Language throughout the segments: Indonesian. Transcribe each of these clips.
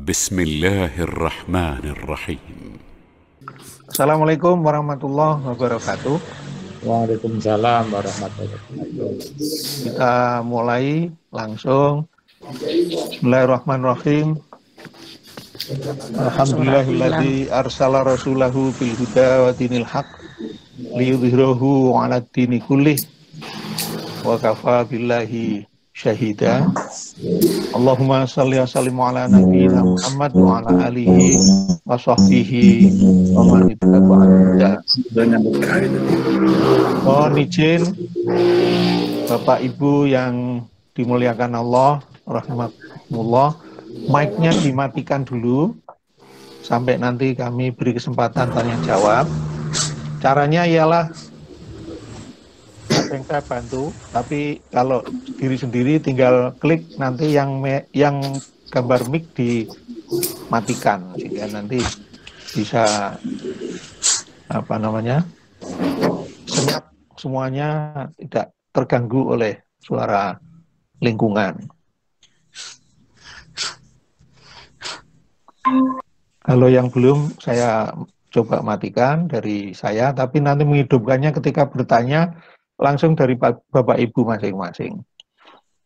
Bismillahirrahmanirrahim. Assalamualaikum warahmatullahi wabarakatuh. Waalaikumsalam warahmatullahi wabarakatuh. Kita mulai langsung. Bismillahirrahmanirrahim. Alhamdulillahilladzi arsala rasulahu bil huda wa dinil haq liyudhhirahu 'ala dini kullih wa kafa billahi syahida. Allahumma shalli wa sallim ala nabiyyina Muhammad wa ala alihi wa sahbihi wa man ittaba'a. Mohon izin Bapak Ibu yang dimuliakan Allah, rahmatullah, mic-nya dimatikan dulu sampai nanti kami beri kesempatan tanya jawab. Caranya ialah ada yang saya bantu, tapi kalau diri sendiri tinggal klik nanti yang gambar mic dimatikan sehingga nanti bisa senyap semuanya, tidak terganggu oleh suara lingkungan. Kalau yang belum saya coba matikan dari saya, tapi nanti menghidupkannya ketika bertanya langsung dari Bapak Ibu masing-masing.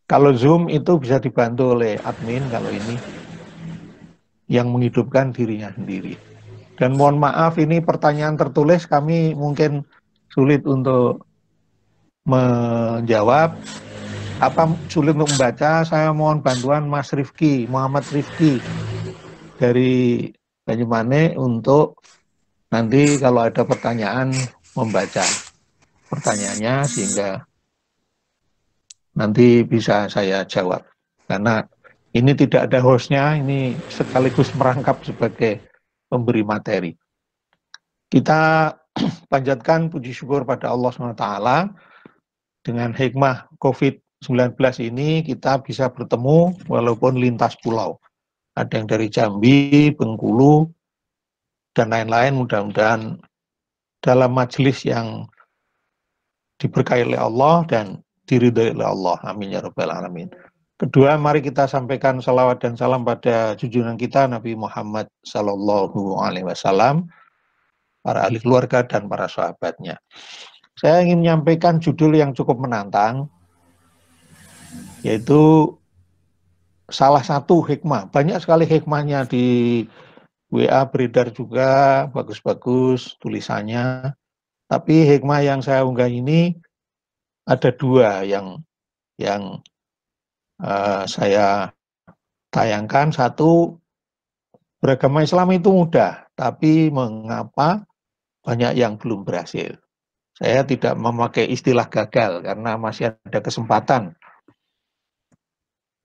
Kalau Zoom itu bisa dibantu oleh admin, kalau ini yang menghidupkan dirinya sendiri. Dan mohon maaf ini pertanyaan tertulis kami mungkin sulit untuk menjawab, sulit untuk membaca. Saya mohon bantuan Mas Rifki, Muhammad Rifki dari Banyumane untuk nanti kalau ada pertanyaan membaca pertanyaannya sehingga nanti bisa saya jawab. Karena ini tidak ada hostnya, ini sekaligus merangkap sebagai pemberi materi. Kita panjatkan puji syukur pada Allah SWT. Dengan hikmah COVID-19 ini kita bisa bertemu walaupun lintas pulau. Ada yang dari Jambi, Bengkulu, dan lain-lain. Mudah-mudahan dalam majelis yang diberkahi oleh Allah dan diridhai oleh Allah. Amin ya rabbal alamin. Kedua, mari kita sampaikan salawat dan salam pada junjungan kita Nabi Muhammad Sallallahu Alaihi Wasallam, para ahli keluarga dan para sahabatnya. Saya ingin menyampaikan judul yang cukup menantang, yaitu salah satu hikmah. Banyak sekali hikmahnya di WA beredar juga, bagus-bagus tulisannya. Tapi hikmah yang saya unggah ini ada dua yang saya tayangkan. Satu, beragama Islam itu mudah, tapi mengapa banyak yang belum berhasil? Saya tidak memakai istilah gagal karena masih ada kesempatan.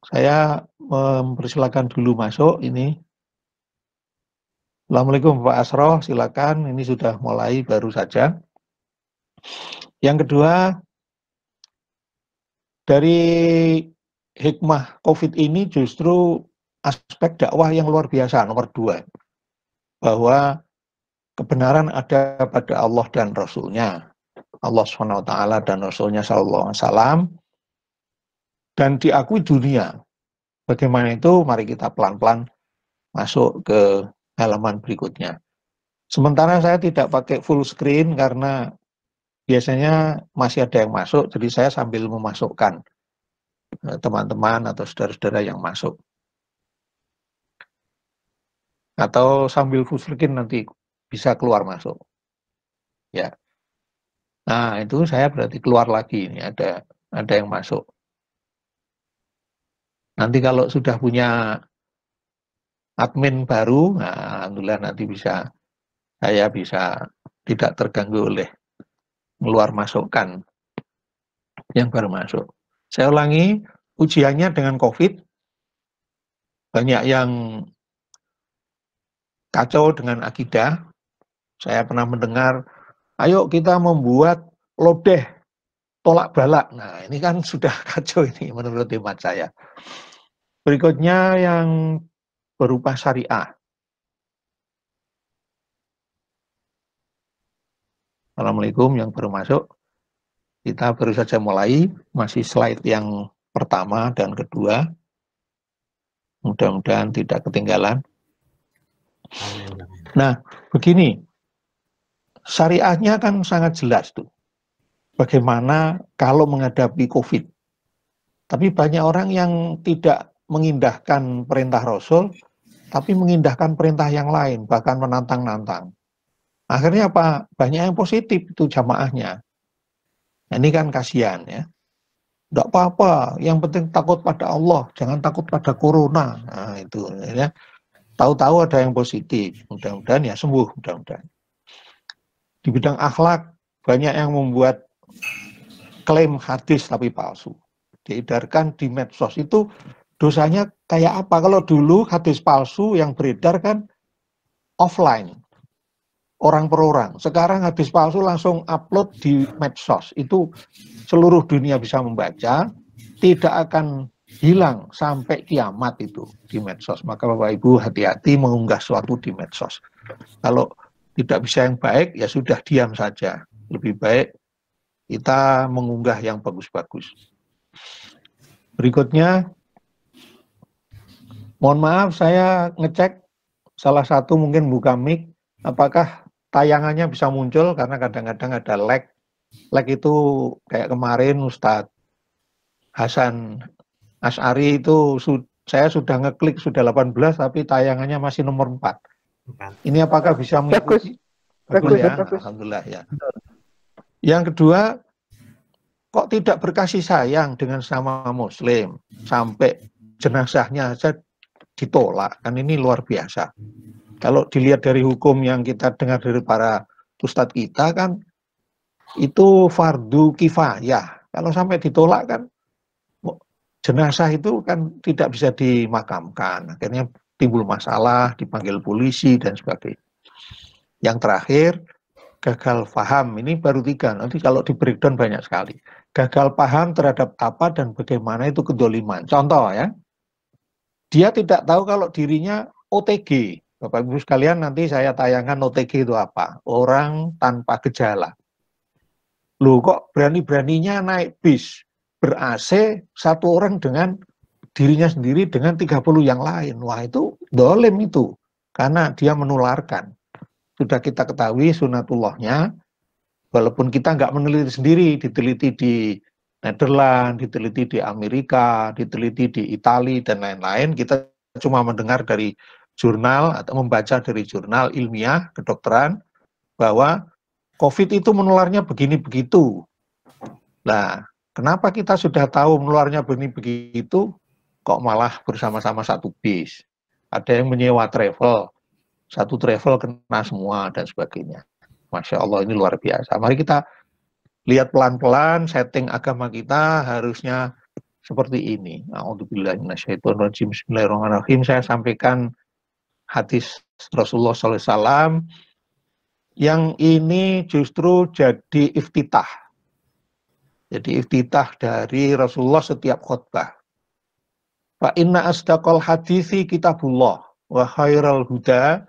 Saya mempersilakan dulu masuk ini. Assalamualaikum Pak Asroh, silakan. Ini sudah mulai baru saja. Yang kedua, dari hikmah COVID ini justru aspek dakwah yang luar biasa, nomor dua. Bahwa kebenaran ada pada Allah dan Rasul-Nya. Allah SWT dan Rasul-Nya SAW. Dan diakui dunia. Bagaimana itu? Mari kita pelan-pelan masuk ke halaman berikutnya. Sementara saya tidak pakai full screen karena biasanya masih ada yang masuk, jadi saya sambil memasukkan teman-teman atau saudara-saudara yang masuk. Atau sambil full screen nanti bisa keluar masuk. Ya. Nah, itu saya berarti keluar lagi, ini ada yang masuk. Nanti kalau sudah punya admin baru, nah, alhamdulillah nanti saya bisa tidak terganggu oleh keluar masukkan yang baru masuk. Saya ulangi, ujiannya dengan COVID, banyak yang kacau dengan akidah. Saya pernah mendengar, ayo kita membuat lodeh tolak balak. Nah, ini kan sudah kacau ini menurut hemat saya. Berikutnya yang berupa syariah. Assalamualaikum yang baru masuk. Kita baru saja mulai, masih slide yang pertama dan kedua. Mudah-mudahan tidak ketinggalan. Nah, begini, syariahnya kan sangat jelas tuh. Bagaimana kalau menghadapi COVID. Tapi banyak orang yang tidak mengindahkan perintah Rasul, tapi mengindahkan perintah yang lain, bahkan menantang-nantang. Akhirnya apa? Banyak yang positif itu jamaahnya. Nah, ini kan kasihan ya. Tidak apa-apa, yang penting takut pada Allah, jangan takut pada corona. Nah, itu ya. Tahu-tahu ada yang positif, mudah-mudahan ya sembuh, mudah-mudahan. Di bidang akhlak, banyak yang membuat klaim hadis tapi palsu. Diedarkan di medsos itu dosanya kayak apa? Kalau dulu hadis palsu yang beredar kan offline, orang per orang. Sekarang hadis palsu langsung upload di medsos. Itu seluruh dunia bisa membaca, tidak akan hilang sampai kiamat itu di medsos. Maka Bapak Ibu hati-hati mengunggah sesuatu di medsos. Kalau tidak bisa yang baik, ya sudah diam saja. Lebih baik kita mengunggah yang bagus-bagus. Berikutnya, mohon maaf saya ngecek salah satu mungkin buka mic, apakah tayangannya bisa muncul karena kadang-kadang ada lag. Lag itu kayak kemarin Ustadz Hasan Asy'ari itu saya sudah ngeklik sudah 18 tapi tayangannya masih nomor 4. Ini apakah bisa mengikuti? Bagus ya, alhamdulillah ya. Yang kedua, kok tidak berkasih sayang dengan sama muslim sampai jenazahnya saja ditolak, kan ini luar biasa. Kalau dilihat dari hukum yang kita dengar dari para ustadz kita kan itu fardu kifayah. Kalau sampai ditolak kan jenazah itu kan tidak bisa dimakamkan. Akhirnya timbul masalah, dipanggil polisi dan sebagainya. Yang terakhir, gagal paham. Ini baru 3. Nanti kalau di breakdown banyak sekali. Gagal paham terhadap apa dan bagaimana itu kedoliman. Contoh ya, dia tidak tahu kalau dirinya OTG. Bapak Ibu sekalian, nanti saya tayangkan OTG itu apa. Orang tanpa gejala. Loh kok berani-beraninya naik bis ber-AC satu orang dengan dirinya sendiri dengan 30 yang lain. Wah itu dolim itu. Karena dia menularkan. Sudah kita ketahui sunatullahnya, walaupun kita nggak meneliti sendiri, diteliti di Nederland, diteliti di Amerika, diteliti di Italia, dan lain-lain, kita cuma mendengar dari jurnal atau membaca dari jurnal ilmiah kedokteran, bahwa COVID itu menularnya begini-begitu. Nah, kenapa kita sudah tahu menularnya begini-begitu, kok malah bersama-sama satu bis? Ada yang menyewa travel, satu travel kena semua dan sebagainya. Masya Allah, ini luar biasa. Mari kita lihat pelan-pelan setting agama kita harusnya seperti ini. A'udzubillahi minasyaitonirrajim. Bismillahirrahmanirrahim. Saya sampaikan hadis Rasulullah SAW yang ini justru jadi iftitah. Jadi iftitah dari Rasulullah setiap khutbah. Fa inna asdaqal hadisi kitabullah wa khairal huda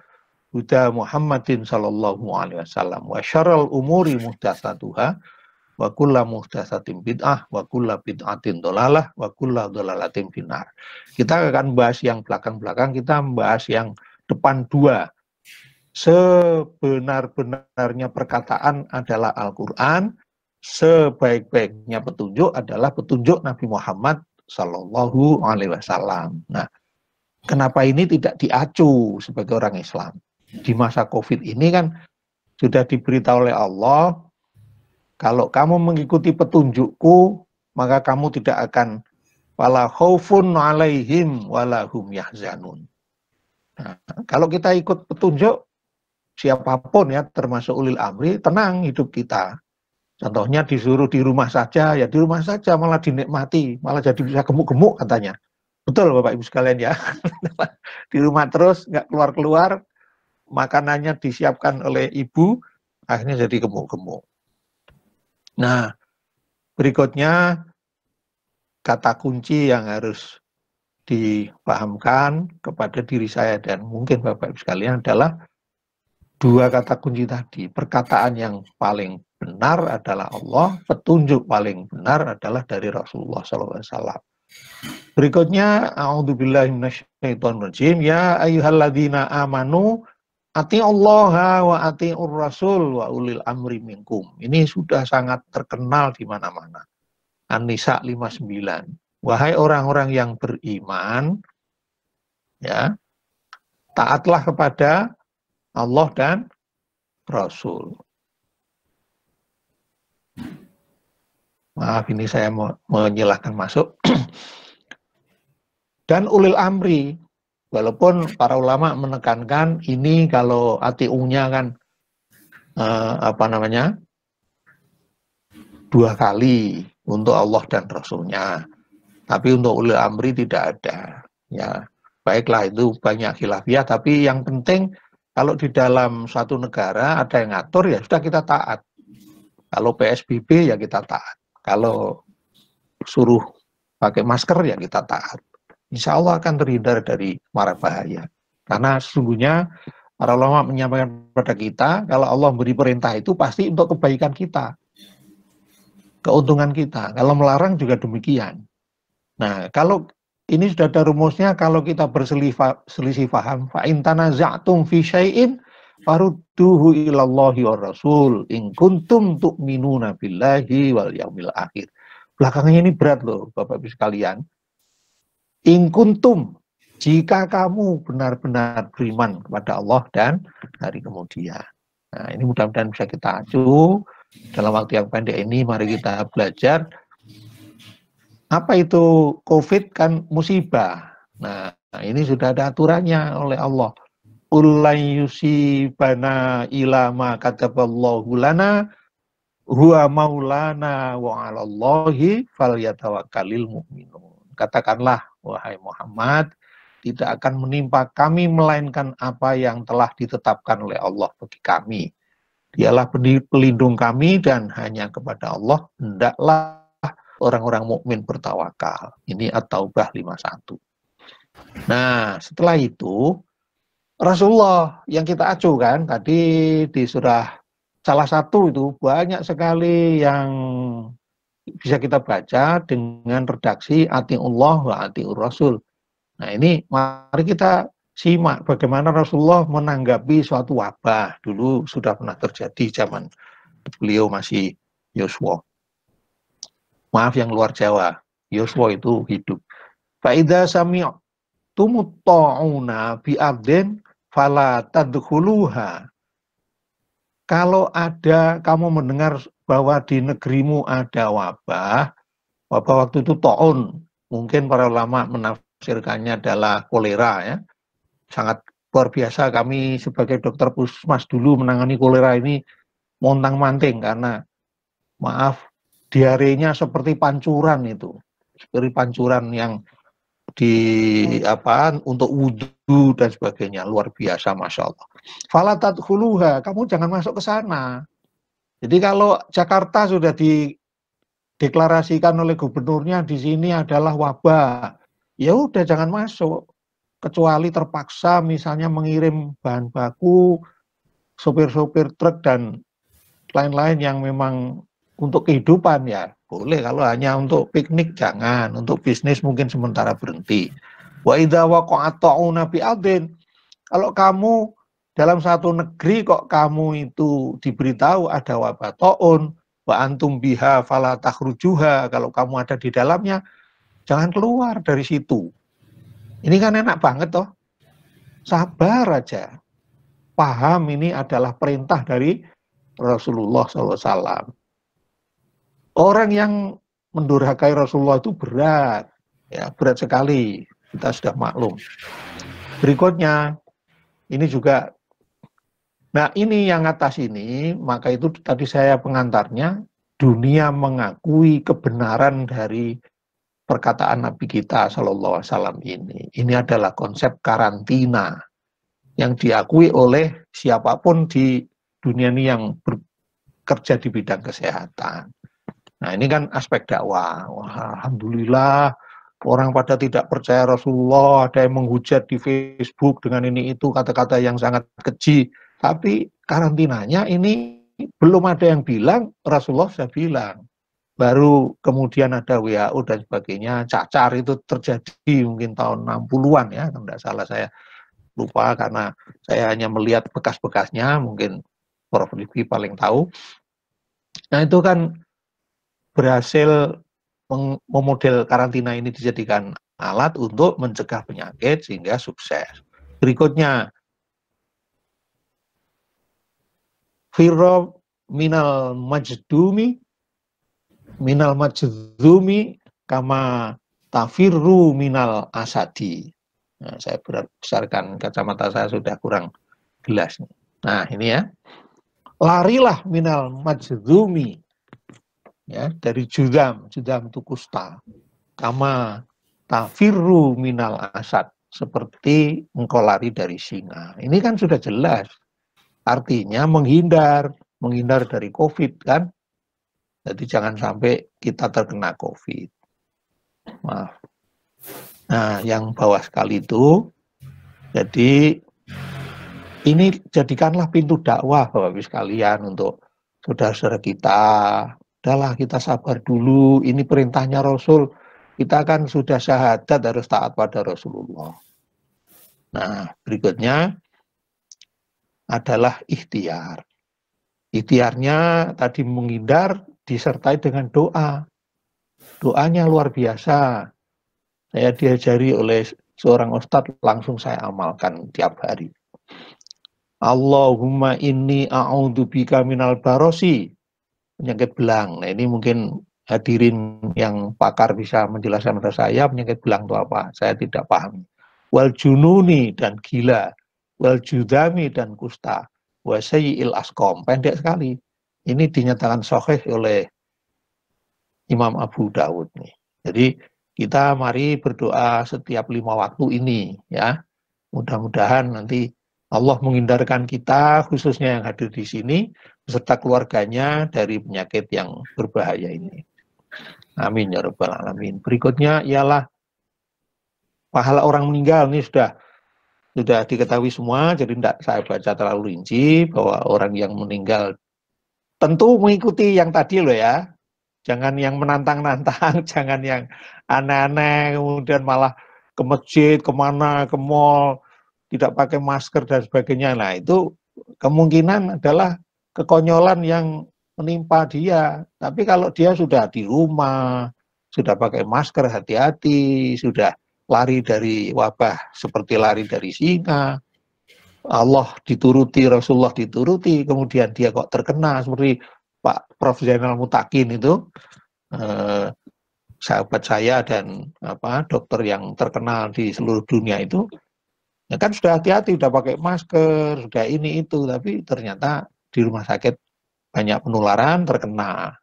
huda Muhammadin sallallahu alaihi wasallam wa syarrul umuri muhdatsatuha wa kullu muhdatsatin bid'ah wa kullu bid'atin dhalalah wa kullu dhalalatin finnar. Kita akan bahas yang belakang-belakang, kita membahas yang depan 2. Sebenar-benarnya perkataan adalah Al-Qur'an, sebaik-baiknya petunjuk adalah petunjuk Nabi Muhammad sallallahu alaihi wasallam. Nah, kenapa ini tidak diacu sebagai orang Islam? Di masa COVID ini kan sudah diberitahu oleh Allah, kalau kamu mengikuti petunjukku, maka kamu tidak akan wala khaufun alaihim wala hum yahzanun. Nah, kalau kita ikut petunjuk siapapun ya, termasuk ulil amri, tenang hidup kita. Contohnya disuruh di rumah saja, ya di rumah saja malah dinikmati, malah jadi bisa gemuk-gemuk katanya. Betul Bapak Ibu sekalian ya. Di rumah terus, nggak keluar-keluar, makanannya disiapkan oleh ibu, akhirnya jadi gemuk-gemuk. Nah, berikutnya kata kunci yang harus dipahamkan kepada diri saya dan mungkin Bapak Ibu sekalian adalah 2 kata kunci tadi. Perkataan yang paling benar adalah Allah, petunjuk paling benar adalah dari Rasulullah SAW. Berikutnya, a'udzubillahi minasyaitonirrajim, ya ayyuhalladzina amanu atiullaha wa atiur rasul wa ulil amri minkum. Ini sudah sangat terkenal di mana-mana. An-Nisa 59. Wahai orang-orang yang beriman, ya, taatlah kepada Allah dan Rasul. Maaf, ini saya menyilahkan masuk. Dan ulil amri, walaupun para ulama menekankan ini kalau atiunya kan dua kali untuk Allah dan Rasulnya. Tapi untuk ulil amri tidak ada. Ya, baiklah, itu banyak khilafiyah, tapi yang penting kalau di dalam suatu negara ada yang ngatur, ya sudah kita taat. Kalau PSBB ya kita taat. Kalau suruh pakai masker ya kita taat. Insya Allah akan terhindar dari mara bahaya. Karena sesungguhnya para ulama menyampaikan kepada kita, kalau Allah beri perintah itu pasti untuk kebaikan kita, keuntungan kita. Kalau melarang juga demikian. Nah, kalau ini sudah ada rumusnya, kalau kita berselisih paham, fa in tanaza'tum fi syai'in farudduhu ilallahi wa rasul in kuntum tu'minuna billahi wal yaumil akhir. Belakangnya ini berat loh, Bapak-Ibu sekalian. In kuntum, jika kamu benar-benar beriman kepada Allah dan hari kemudian. Nah, ini mudah-mudahan bisa kita acu dalam waktu yang pendek ini. Mari kita belajar. Apa itu COVID? Kan musibah. Nah, ini sudah ada aturannya oleh Allah. Ulai yusibana ilama kataballahu lana huwa maulana wa 'alallahi falyatawakkalul mu'minun. Katakanlah, wahai Muhammad, tidak akan menimpa kami melainkan apa yang telah ditetapkan oleh Allah bagi kami. Dialah pelindung kami dan hanya kepada Allah hendaklah orang-orang mukmin bertawakal. Ini At-Taubah 51. Nah, setelah itu Rasulullah yang kita acu kan tadi di surah salah satu itu banyak sekali yang bisa kita baca dengan redaksi atiullah wa atiur rasul. Nah, ini mari kita simak bagaimana Rasulullah menanggapi suatu wabah. Dulu sudah pernah terjadi zaman beliau masih Yosua. Maaf yang luar Jawa, Yosua itu hidup. Fa'idha sami'tumut ta'una bi'abdin fala tadkhuluha. Kalau ada kamu mendengar bahwa di negerimu ada wabah waktu itu ta'un, mungkin para ulama menafsirkannya adalah kolera ya. Sangat luar biasa, kami sebagai dokter puskesmas dulu menangani kolera ini montang-manting karena maaf diarenya seperti pancuran itu, seperti pancuran yang untuk wudhu dan sebagainya, luar biasa, masya Allah. Falatat huluha, kamu jangan masuk ke sana. Jadi kalau Jakarta sudah dideklarasikan oleh gubernurnya di sini adalah wabah, ya udah jangan masuk, kecuali terpaksa misalnya mengirim bahan baku, sopir-sopir truk dan lain-lain yang memang untuk kehidupan ya boleh, kalau hanya untuk piknik jangan, untuk bisnis mungkin sementara berhenti. Wa idza waqa'a ta'una bi'adin, kalau kamu dalam satu negeri kok kamu itu diberitahu ada wabah ta'un wa antum biha fala takhrujuha, kalau kamu ada di dalamnya jangan keluar dari situ. Ini kan enak banget toh, sabar aja, paham ini adalah perintah dari Rasulullah SAW. Orang yang mendurhakai Rasulullah itu berat, ya berat sekali, kita sudah maklum. Berikutnya, ini juga, nah ini yang atas ini, maka itu tadi saya pengantarnya, dunia mengakui kebenaran dari perkataan Nabi kita SAW ini. Ini adalah konsep karantina yang diakui oleh siapapun di dunia ini yang bekerja di bidang kesehatan. Nah, ini kan aspek dakwah. Wah, alhamdulillah orang pada tidak percaya Rasulullah, ada yang menghujat di Facebook dengan ini itu kata-kata yang sangat keji. Tapi karantinanya ini belum ada yang bilang, Rasulullah sudah bilang. Baru kemudian ada WHO dan sebagainya, cacar itu terjadi mungkin tahun 60-an ya, kalau tidak salah, saya lupa karena saya hanya melihat bekas-bekasnya, mungkin Prof. Livi paling tahu. Nah itu kan berhasil memodel karantina ini dijadikan alat untuk mencegah penyakit sehingga sukses. Berikutnya, firro minal majdumi kama tafirru minal asadi. Nah, saya berdasarkan kacamata saya sudah kurang jelas. Nah ini ya, larilah minal majdumi, ya, dari judam itu kusta, kama tafirru minal asad, seperti engkau lari dari singa. Ini kan sudah jelas, artinya menghindar dari COVID kan. Jadi jangan sampai kita terkena COVID. Maaf. Nah, yang bawah sekali itu, jadi ini jadikanlah pintu dakwah Bapak Ibu sekalian untuk saudara-saudara kita. Udahlah, kita sabar dulu, ini perintahnya Rasul. Kita kan sudah syahadat harus taat pada Rasulullah. Nah, berikutnya adalah ikhtiar. Ikhtiarnya tadi menghindar disertai dengan doa. Doanya luar biasa. Saya diajari oleh seorang ustadz, langsung saya amalkan tiap hari. Allahumma inni a'udzubika minal barosi, penyakit belang. Nah ini mungkin hadirin yang pakar bisa menjelaskan kepada saya penyakit belang itu apa. Saya tidak paham. Wal jununi dan gila, wal judami dan kusta, wa sayyi'il asqam. Pendek sekali. Ini dinyatakan sahih oleh Imam Abu Dawud nih. Jadi kita mari berdoa setiap 5 waktu ini ya. Mudah-mudahan nanti Allah menghindarkan kita, khususnya yang hadir di sini, beserta keluarganya dari penyakit yang berbahaya ini. Amin ya rabbal alamin. Berikutnya ialah pahala orang meninggal. Ini sudah diketahui semua, jadi tidak saya baca terlalu rinci bahwa orang yang meninggal tentu mengikuti yang tadi loh ya. Jangan yang menantang-nantang, jangan yang aneh-aneh, kemudian malah ke masjid, kemana, ke mall, tidak pakai masker dan sebagainya. Nah itu kemungkinan adalah kekonyolan yang menimpa dia. Tapi kalau dia sudah di rumah, sudah pakai masker, hati-hati, sudah lari dari wabah seperti lari dari singa, Allah dituruti, Rasulullah dituruti, kemudian dia kok terkena seperti Pak Prof. Zainal Mutakin itu, sahabat saya dan dokter yang terkenal di seluruh dunia itu, ya kan sudah hati-hati, sudah pakai masker, sudah ini itu, tapi ternyata di rumah sakit banyak penularan, terkena.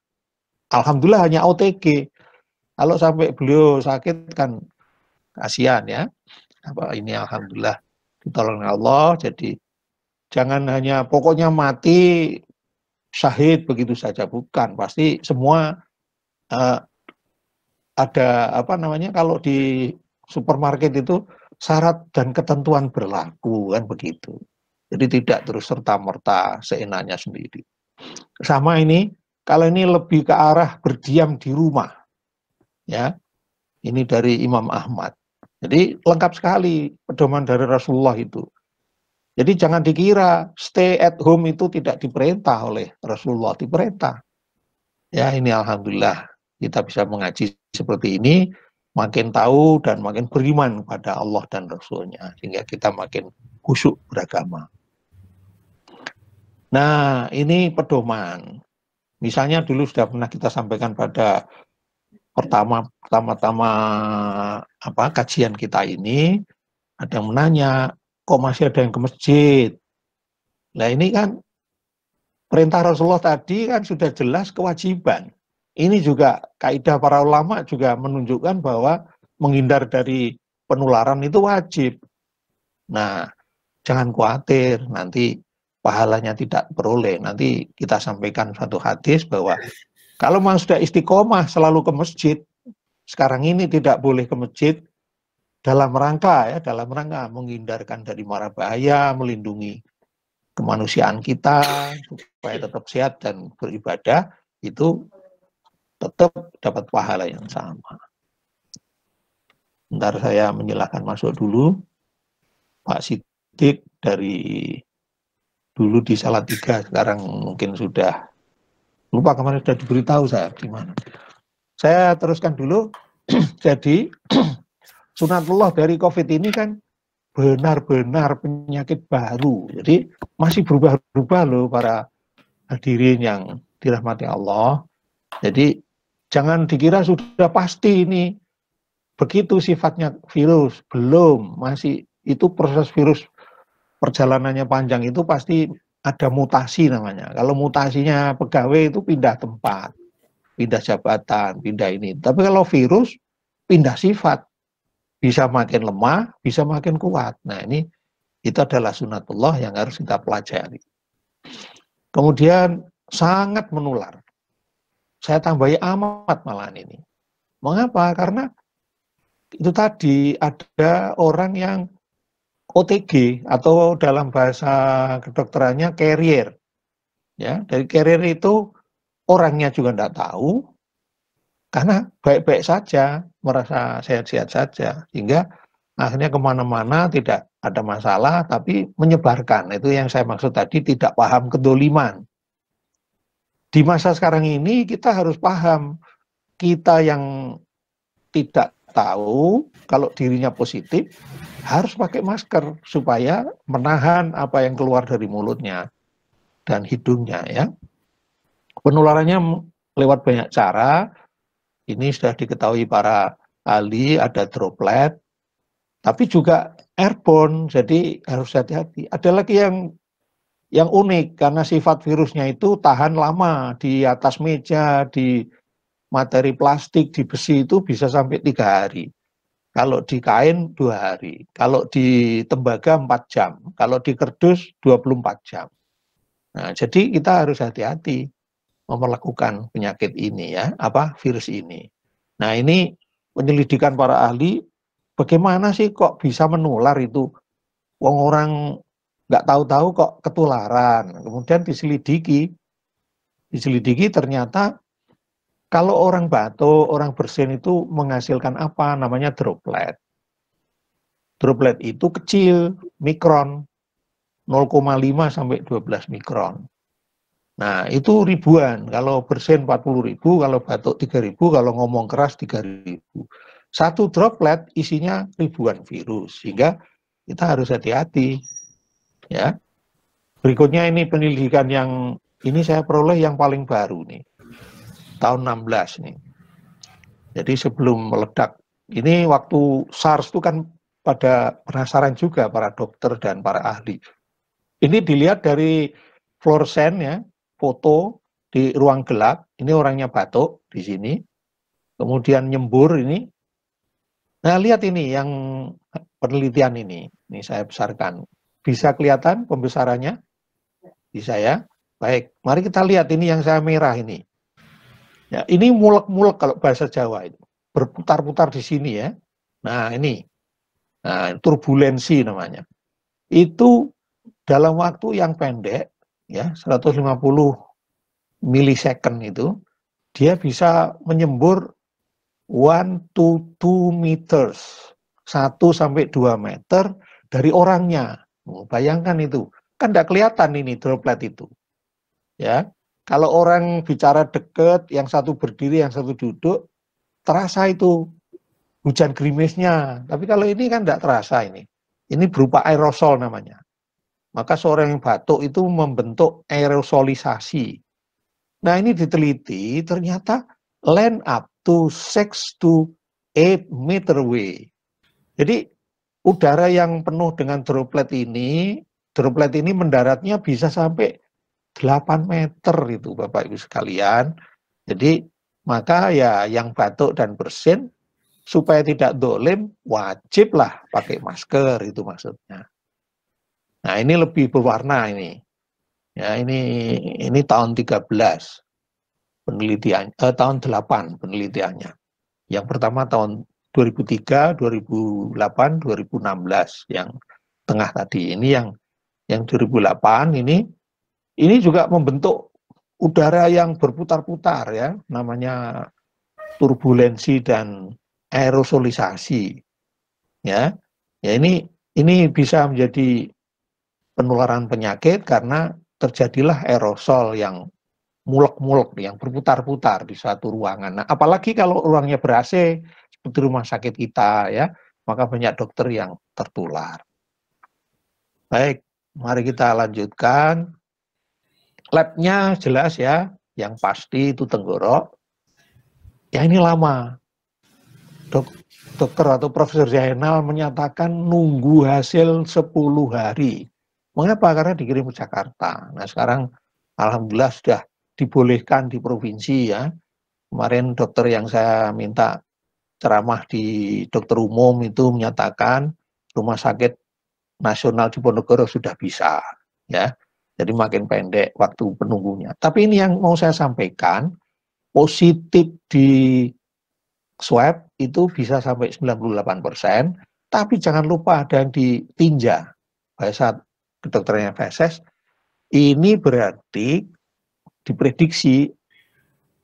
Alhamdulillah hanya OTG. Kalau sampai beliau sakit kan kasihan ya. Ini alhamdulillah ditolong Allah. Jadi jangan hanya pokoknya mati syahid begitu saja, bukan. Pasti semua ada kalau di supermarket itu syarat dan ketentuan berlaku kan begitu. Jadi tidak terus serta-merta seenaknya sendiri. Sama ini, kalau ini lebih ke arah berdiam di rumah. Ya. Ini dari Imam Ahmad. Jadi lengkap sekali pedoman dari Rasulullah itu. Jadi jangan dikira stay at home itu tidak diperintah oleh Rasulullah, diperintah. Ya ini alhamdulillah kita bisa mengaji seperti ini, makin tahu dan makin beriman pada Allah dan Rasulnya, sehingga kita makin khusyuk beragama. Nah ini pedoman. Misalnya dulu sudah pernah kita sampaikan pada pertama-tama kajian kita ini, ada yang menanya, kok masih ada yang ke masjid? Nah ini kan perintah Rasulullah tadi kan sudah jelas kewajiban. Ini juga kaidah para ulama juga menunjukkan bahwa menghindar dari penularan itu wajib. Nah, jangan khawatir nanti pahalanya tidak peroleh. Nanti kita sampaikan satu hadis bahwa kalau memang sudah istiqomah selalu ke masjid, sekarang ini tidak boleh ke masjid dalam rangka menghindarkan dari mara bahaya, melindungi kemanusiaan kita supaya tetap sehat dan beribadah, itu tetap dapat pahala yang sama. Bentar saya menyilahkan masuk dulu Pak Sidik dari dulu di Salatiga, sekarang mungkin sudah lupa kemarin sudah diberitahu saya gimana. Saya teruskan dulu. Jadi sunatullah dari COVID ini kan benar-benar penyakit baru. Jadi masih berubah-ubah loh para hadirin yang dirahmati Allah. Jadi jangan dikira sudah pasti ini begitu sifatnya virus. Belum, masih itu proses virus perjalanannya panjang, itu pasti ada mutasi namanya. Kalau mutasinya pegawai itu pindah tempat, pindah jabatan, pindah ini. Tapi kalau virus pindah sifat, bisa makin lemah, bisa makin kuat. Nah ini itu adalah sunatullah yang harus kita pelajari. Kemudian sangat menular. Saya tambahi amat malahan ini. Mengapa? Karena itu tadi ada orang yang OTG atau dalam bahasa kedokterannya carrier. Ya, dari carrier itu orangnya juga tidak tahu, karena baik-baik saja, merasa sehat-sehat saja, sehingga akhirnya kemana-mana tidak ada masalah, tapi menyebarkan. Itu yang saya maksud tadi, tidak paham kedoliman. Di masa sekarang ini kita harus paham, kita yang tidak tahu kalau dirinya positif, harus pakai masker supaya menahan apa yang keluar dari mulutnya dan hidungnya ya. Penularannya lewat banyak cara. Ini sudah diketahui para ahli, ada droplet, tapi juga airborne, jadi harus hati-hati. Ada lagi yang unik karena sifat virusnya itu tahan lama di atas meja, di materi plastik, di besi itu bisa sampai 3 hari. Kalau di kain 2 hari, kalau di tembaga 4 jam, kalau di kerdus 24 jam. Nah, jadi kita harus hati-hati memperlakukan penyakit ini ya, virus ini. Nah, ini penyelidikan para ahli, bagaimana sih kok bisa menular itu? Wong orang nggak tahu-tahu kok ketularan. Kemudian diselidiki ternyata kalau orang batuk, orang bersin itu menghasilkan apa? Namanya droplet. Droplet itu kecil, mikron, 0,5 sampai 12 mikron. Nah, itu ribuan. Kalau bersin 40.000, kalau batuk 3.000, kalau ngomong keras 3.000. Satu droplet isinya ribuan virus, sehingga kita harus hati-hati. Ya. Berikutnya ini penyelidikan yang ini saya peroleh yang paling baru nih. Tahun 16 nih. Jadi sebelum meledak, ini waktu SARS itu kan pada penasaran juga para dokter dan para ahli. Ini dilihat dari fluoresen ya, foto di ruang gelap, ini orangnya batuk di sini, kemudian nyembur ini. Nah lihat ini yang penelitian ini saya besarkan. Bisa kelihatan pembesarannya? Bisa ya? Baik, mari kita lihat ini yang saya merah ini. Ya, ini mulek-mulek kalau bahasa Jawa itu. Berputar-putar di sini ya. Nah, ini. Nah, turbulensi namanya. Itu dalam waktu yang pendek ya, 150 milisecond itu dia bisa menyembur 1 to 2 meters. 1 sampai 2 meter dari orangnya. Bayangkan itu. Kan tidak kelihatan ini droplet itu. Ya. Kalau orang bicara dekat, yang satu berdiri, yang satu duduk, terasa itu hujan gerimisnya. Tapi kalau ini kan tidak terasa ini. Ini berupa aerosol namanya. Maka seorang yang batuk itu membentuk aerosolisasi. Nah ini diteliti, ternyata land up to 6 to 8 meter away. Jadi udara yang penuh dengan droplet ini mendaratnya bisa sampai 8 meter itu Bapak Ibu sekalian. Jadi maka ya yang batuk dan bersin supaya tidak dolim wajiblah pakai masker, itu maksudnya. Nah ini lebih berwarna ini. Ya ini tahun 13 penelitian, tahun 8 penelitiannya. Yang pertama tahun 2003, 2008, 2016 yang tengah tadi. Ini yang yang 2008 ini juga membentuk udara yang berputar-putar ya, namanya turbulensi dan aerosolisasi ya. Ya ini bisa menjadi penularan penyakit karena terjadilah aerosol yang mulek-mulek yang berputar-putar di suatu ruangan. Nah, apalagi kalau ruangnya ber-AC seperti rumah sakit kita ya, maka banyak dokter yang tertular. Baik, mari kita lanjutkan. Labnya jelas ya, yang pasti itu tenggorok. Ya ini lama. Dokter atau Profesor Zainal menyatakan nunggu hasil 10 hari. Mengapa? Karena dikirim ke Jakarta. Nah sekarang alhamdulillah sudah dibolehkan di provinsi ya. Kemarin dokter yang saya minta ceramah di dokter umum itu menyatakan rumah sakit nasional di Ponorogo sudah bisa ya. Jadi makin pendek waktu penunggunya. Tapi ini yang mau saya sampaikan, positif di swab itu bisa sampai 98%, tapi jangan lupa ada yang ditinja. Pada saat kedokterannya FSS, ini berarti diprediksi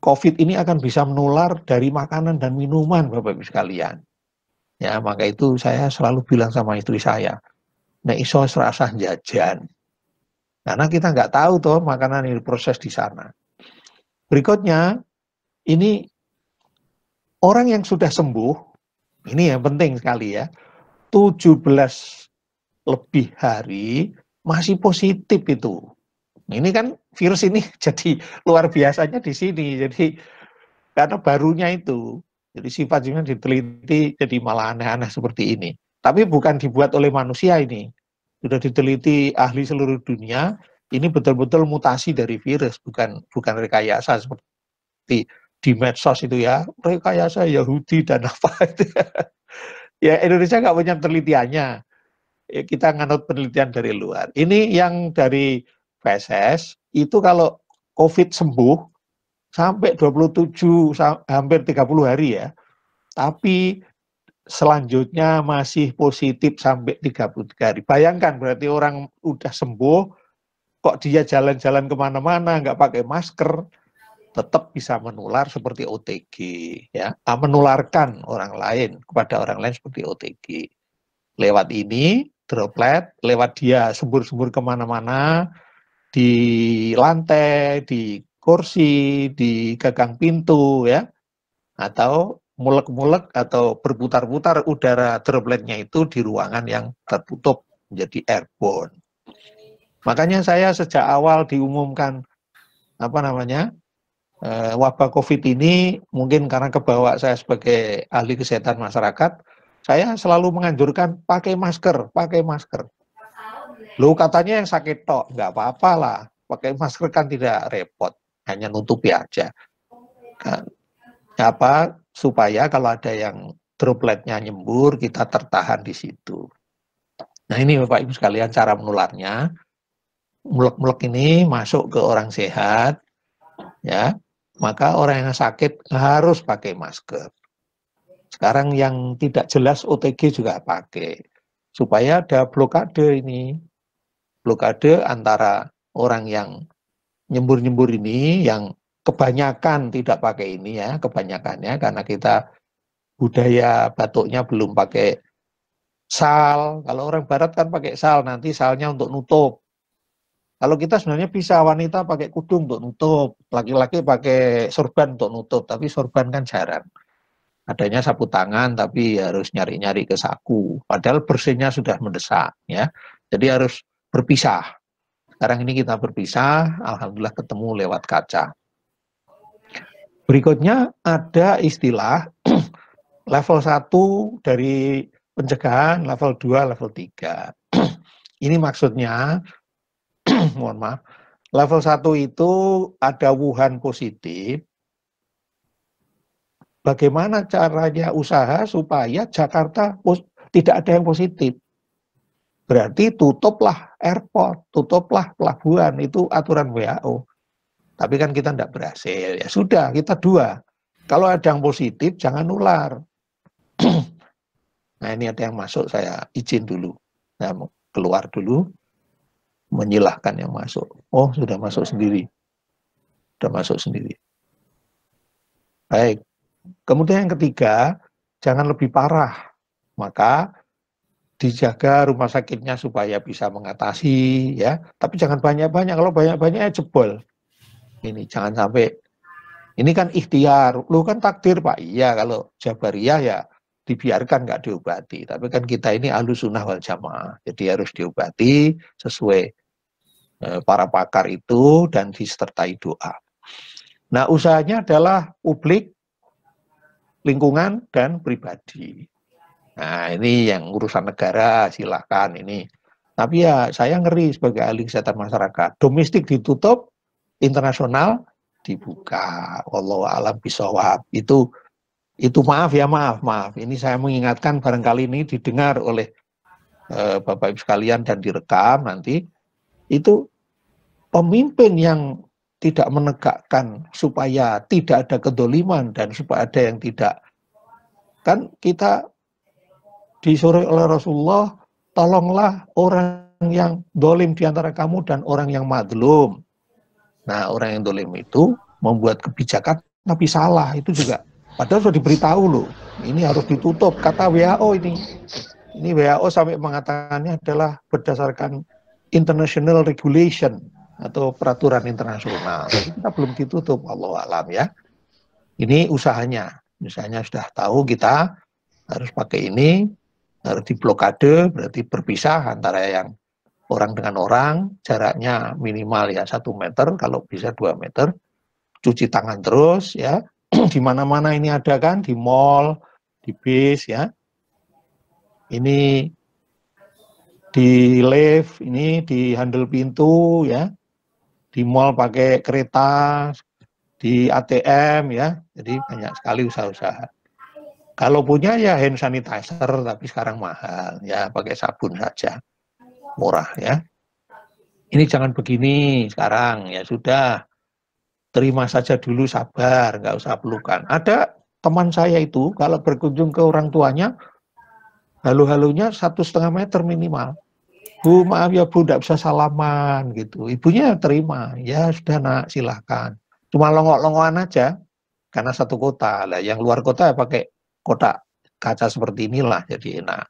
COVID ini akan bisa menular dari makanan dan minuman, Bapak Ibu sekalian. Ya, maka itu saya selalu bilang sama istri saya, nek iso serasa jajan. Karena kita nggak tahu toh makanan ini proses di sana. Berikutnya, ini orang yang sudah sembuh, ini yang penting sekali ya, 17 lebih hari masih positif itu. Ini kan virus ini jadi luar biasanya di sini. Jadi karena barunya itu, jadi sifatnya diteliti jadi malah aneh-aneh seperti ini. Tapi bukan dibuat oleh manusia ini. Sudah diteliti ahli seluruh dunia, ini betul-betul mutasi dari virus, bukan rekayasa seperti di medsos itu ya, rekayasa Yahudi dan apa itu. Ya Indonesia nggak punya penelitiannya. Ya, kita nganut penelitian dari luar. Ini yang dari PSS, itu kalau COVID sembuh, sampai 27, hampir 30 hari ya. Tapi selanjutnya masih positif sampai 33 hari. Bayangkan berarti orang udah sembuh, kok dia jalan-jalan kemana-mana, nggak pakai masker, tetap bisa menular seperti OTG. Ya, menularkan orang lain kepada orang lain seperti OTG. Lewat ini, droplet, lewat dia sembur-sembur kemana-mana, di lantai, di kursi, di gagang pintu ya, atau mulek-mulek atau berputar-putar udara dropletnya itu di ruangan yang tertutup menjadi airborne. Makanya saya sejak awal diumumkan wabah COVID ini, mungkin karena kebawa saya sebagai ahli kesehatan masyarakat, saya selalu menganjurkan pakai masker, pakai masker. Loh katanya yang sakit tok, nggak apa-apa lah. Pakai masker kan tidak repot, hanya nutupi aja. Kan, supaya kalau ada yang dropletnya nyembur, kita tertahan di situ. Nah ini Bapak Ibu sekalian cara menularnya. Mulek-mulek ini masuk ke orang sehat, ya. Maka orang yang sakit harus pakai masker. Sekarang yang tidak jelas OTG juga pakai. Supaya ada blokade ini. Blokade antara orang yang nyembur-nyembur ini, yang kebanyakan tidak pakai ini ya, kebanyakannya karena kita budaya batuknya belum pakai sal. Kalau orang barat kan pakai sal, nanti salnya untuk nutup. Kalau kita sebenarnya bisa, wanita pakai kudung untuk nutup, laki-laki pakai sorban untuk nutup, tapi sorban kan jarang. Adanya sapu tangan, tapi harus nyari-nyari ke saku. Padahal bersihnya sudah mendesak, ya. Jadi harus berpisah. Sekarang ini kita berpisah, alhamdulillah ketemu lewat kaca. Berikutnya ada istilah level 1 dari pencegahan, level 2, level 3. Ini maksudnya, mohon maaf, level 1 itu ada Wuhan positif. Bagaimana caranya usaha supaya Jakarta tidak ada yang positif? Berarti tutuplah airport, tutuplah pelabuhan, itu aturan WHO. Tapi kan kita tidak berhasil, ya sudah, kita 2. Kalau ada yang positif, jangan nular. Nah ini ada yang masuk, saya izin dulu. Saya mau keluar dulu. menyilahkan yang masuk. Oh, sudah masuk sendiri. Sudah masuk sendiri. Baik. Kemudian yang ketiga, jangan lebih parah. Maka dijaga rumah sakitnya supaya bisa mengatasi, ya. Tapi jangan banyak-banyak. Kalau banyak-banyak jebol. Ini jangan sampai. Ini kan ikhtiar. Lu kan takdir, Pak. Iya, kalau Jabariyah ya dibiarkan nggak diobati. Tapi kan kita ini Ahlus Sunnah wal Jamaah. Jadi harus diobati sesuai para pakar itu dan disertai doa. Nah, usahanya adalah publik, lingkungan, dan pribadi. Nah, ini yang urusan negara, silahkan ini. Tapi ya saya ngeri sebagai ahli kesehatan masyarakat. Domestik ditutup, internasional dibuka. Wallahu a'lam bishawab. Itu maaf ya, maaf. Ini saya mengingatkan barangkali ini didengar oleh Bapak Ibu sekalian dan direkam nanti. Itu pemimpin yang tidak menegakkan supaya tidak ada kedoliman dan supaya ada yang tidak. Kan kita disuruh oleh Rasulullah, tolonglah orang yang dolim di antara kamu dan orang yang madlum. Nah, orang yang dolim itu membuat kebijakan tapi salah, itu juga. Padahal sudah diberitahu loh, ini harus ditutup. Kata WHO ini WHO sampai mengatakannya adalah berdasarkan international regulation atau peraturan internasional. Jadi kita belum ditutup, Allah alam ya. Ini usahanya sudah tahu kita harus pakai ini, harus diblokade, berarti berpisah antara yang orang dengan orang, jaraknya minimal ya 1 meter, kalau bisa 2 meter, cuci tangan terus ya, di mana-mana ini ada kan, di mall, di bis ya, ini di lift, ini di handle pintu ya, di mall pakai kereta, di ATM ya, jadi banyak sekali usaha-usaha. Kalau punya ya hand sanitizer, tapi sekarang mahal ya, pakai sabun saja, murah ya. Ini jangan begini sekarang, ya sudah, terima saja dulu, sabar, nggak usah pelukan. Ada teman saya itu kalau berkunjung ke orang tuanya, halu-halunya 1,5 meter minimal. Bu, maaf ya Bu, tidak bisa salaman gitu. Ibunya terima, ya sudah nak, silahkan. Cuma longok-longokan aja, karena satu kota. Lah, yang luar kota ya pakai kotak kaca seperti inilah, jadi enak.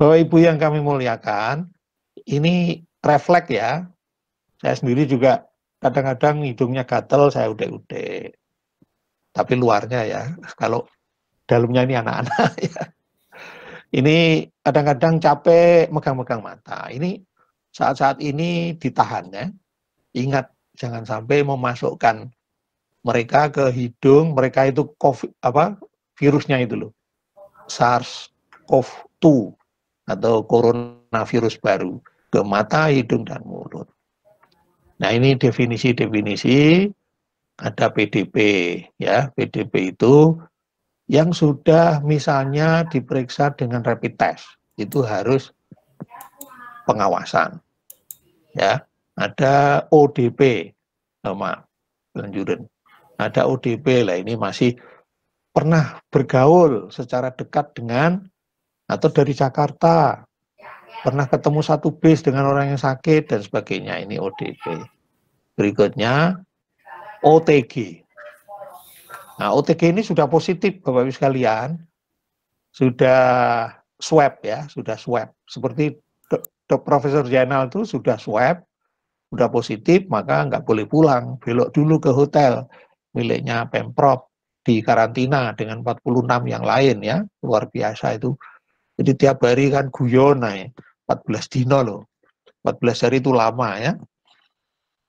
Bapak Ibu yang kami muliakan, ini refleks ya. Saya sendiri juga kadang-kadang hidungnya gatel, saya udah. Tapi luarnya ya, kalau dalamnya ini anak-anak ya. Ini kadang-kadang capek megang-megang mata. Ini saat-saat ini ditahan ya. Ingat, jangan sampai memasukkan mereka ke hidung, mereka itu COVID, virusnya itu loh. SARS-CoV-2 atau coronavirus baru ke mata, hidung, dan mulut. Nah, ini definisi-definisi, ada PDP ya. PDP itu yang sudah misalnya diperiksa dengan rapid test, itu harus pengawasan. Ya, ada ODP, maaf, lanjutin. Ada ODP lah, ini masih pernah bergaul secara dekat dengan atau dari Jakarta, pernah ketemu satu bis dengan orang yang sakit dan sebagainya, ini ODP. Berikutnya OTG. Nah, OTG ini sudah positif Bapak Ibu sekalian, sudah swab ya, sudah swab. Seperti Profesor Zainal itu sudah swab, sudah positif, maka nggak boleh pulang, belok dulu ke hotel miliknya Pemprov, di karantina dengan 46 yang lain ya, luar biasa itu. Jadi tiap hari kan guyon, 14 dino loh, 14 hari itu lama ya.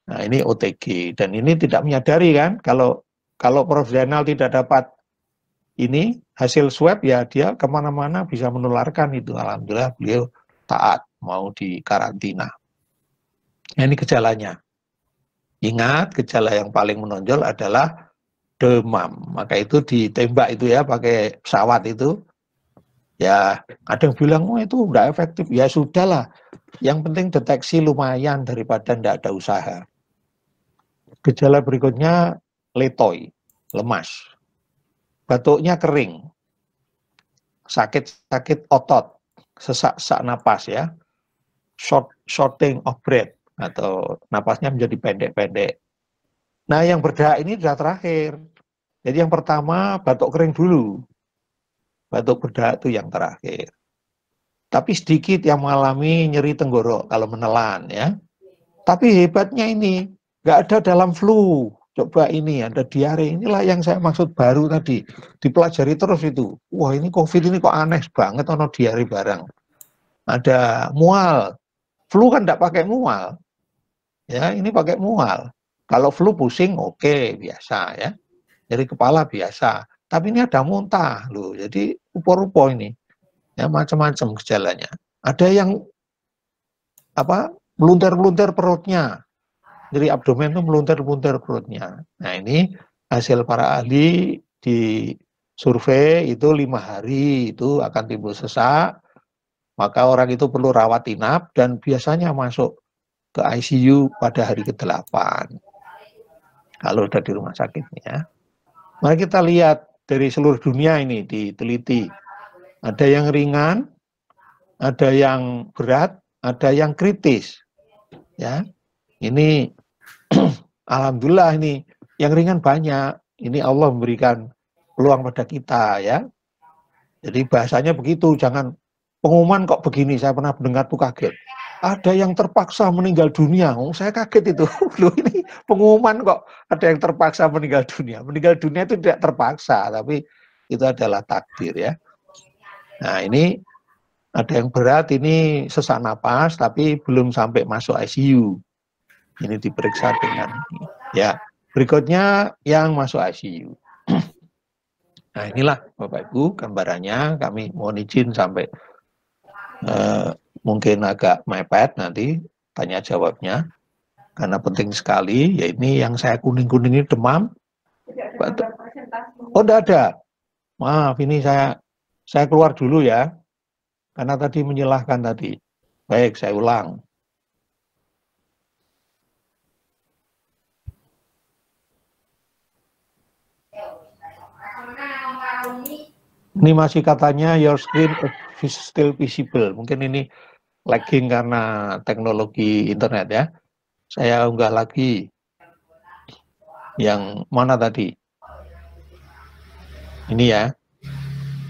Nah, ini OTG, dan ini tidak menyadari kan, kalau Prof. Zainal tidak dapat ini hasil swab ya, dia kemana-mana bisa menularkan itu. Alhamdulillah beliau taat, mau di karantina. Nah, ini gejalanya. Ingat, gejala yang paling menonjol adalah demam. Maka itu ditembak itu ya, pakai pesawat itu. Ya, ada yang bilang, oh itu udah efektif. Ya sudahlah, yang penting deteksi lumayan daripada tidak ada usaha. Gejala berikutnya letoy, lemas. Batuknya kering, sakit-sakit otot, sesak-sesak napas ya. shorting of breath, atau napasnya menjadi pendek-pendek. Nah, yang berdahak ini sudah terakhir. Jadi yang pertama batuk kering dulu. Batuk berdahak itu yang terakhir. Tapi sedikit yang mengalami nyeri tenggorok kalau menelan ya. Tapi hebatnya ini nggak ada dalam flu. Coba ini ada diare. Inilah yang saya maksud baru tadi. Dipelajari terus itu. Wah, ini COVID ini kok aneh banget ono diare barang. Ada mual. Flu kan nggak pakai mual. Ya, ini pakai mual. Kalau flu pusing oke, biasa ya. Nyeri kepala biasa. Tapi ini ada muntah loh. Jadi rupo-rupo ini. Ya, macam-macam gejalanya. Ada yang meluntar-luntar perutnya. Dari abdomen itu meluntar-luntar perutnya. Nah, ini hasil para ahli di survei itu 5 hari itu akan timbul sesak. Maka orang itu perlu rawat inap dan biasanya masuk ke ICU pada hari ke-8. Kalau udah di rumah sakitnya. Mari kita lihat dari seluruh dunia ini diteliti. Ada yang ringan, ada yang berat, ada yang kritis. Ya. Ini alhamdulillah ini yang ringan banyak. Ini Allah memberikan peluang pada kita ya. Jadi bahasanya begitu, jangan pengumuman kok begini, saya pernah mendengar tuh kaget. Ada yang terpaksa meninggal dunia. Oh, saya kaget itu. Loh, ini pengumuman kok ada yang terpaksa meninggal dunia. Meninggal dunia itu tidak terpaksa, tapi itu adalah takdir ya. Nah, ini ada yang berat, ini sesak napas tapi belum sampai masuk ICU. Ini diperiksa dengan ya. Berikutnya yang masuk ICU. Nah, inilah Bapak Ibu gambarannya. Kami mohon izin sampai mungkin agak mepet nanti tanya jawabnya karena penting sekali. Ya, ini yang saya kuning-kuning ini demam. Oh, enggak ada. Maaf, ini saya keluar dulu ya. Karena tadi menyilahkan tadi. Baik, saya ulang. Ini masih katanya your screen is still visible. Mungkin ini lagging karena teknologi internet ya. Saya unggah lagi. Yang mana tadi? Ini ya.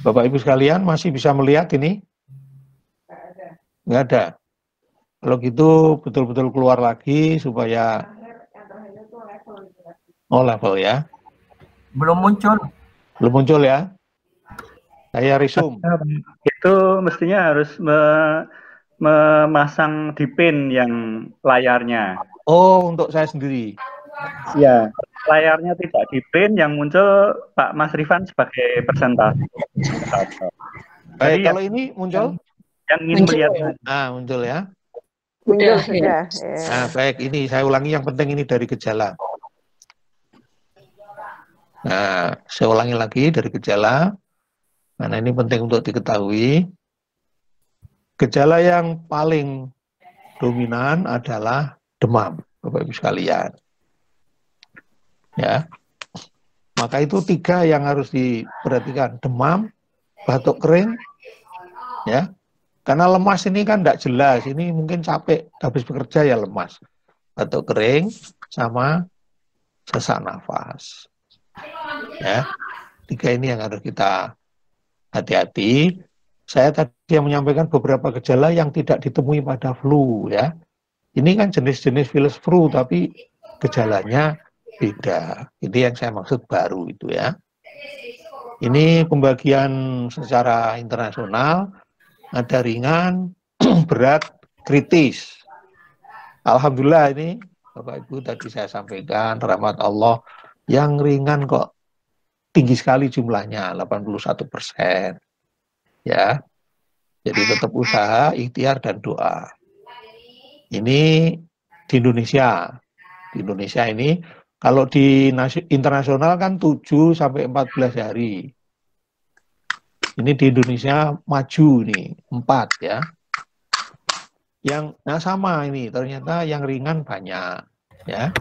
Bapak Ibu sekalian masih bisa melihat ini? Nggak ada. Kalau gitu betul-betul keluar lagi supaya level ya. Belum muncul. Belum muncul ya. Saya resume. Itu mestinya harus memasang di pin yang layarnya. Oh, untuk saya sendiri. Ya, layarnya tidak di pin, yang muncul Pak Mas Rifan sebagai persentase. Baik, kalau ini muncul? Yang ingin melihat. Muncul ya. Muncul sudah. Nah, baik, ini saya ulangi yang penting ini dari gejala. Nah, saya ulangi lagi dari gejala. Karena ini penting untuk diketahui. Gejala yang paling dominan adalah demam, Bapak Ibu sekalian. Ya. Maka itu 3 yang harus diperhatikan, demam, batuk kering, ya. Karena lemas ini kan tidak jelas, ini mungkin capek habis bekerja ya lemas. Batuk kering sama sesak nafas. Ya. 3 ini yang harus kita hati-hati. Saya tadi yang menyampaikan beberapa gejala yang tidak ditemui pada flu ya. Ini kan jenis-jenis virus flu tapi gejalanya beda. Ini yang saya maksud baru itu ya. Ini pembagian secara internasional, ada ringan, berat, kritis. Alhamdulillah ini Bapak Ibu tadi saya sampaikan rahmat Allah, yang ringan kok tinggi sekali jumlahnya, 81%. Ya. Jadi tetap usaha, ikhtiar dan doa. Ini di Indonesia. Di Indonesia ini kalau di internasional kan 7 sampai 14 hari. Ini di Indonesia maju nih, 4 ya. Nah sama ini, ternyata yang ringan banyak ya.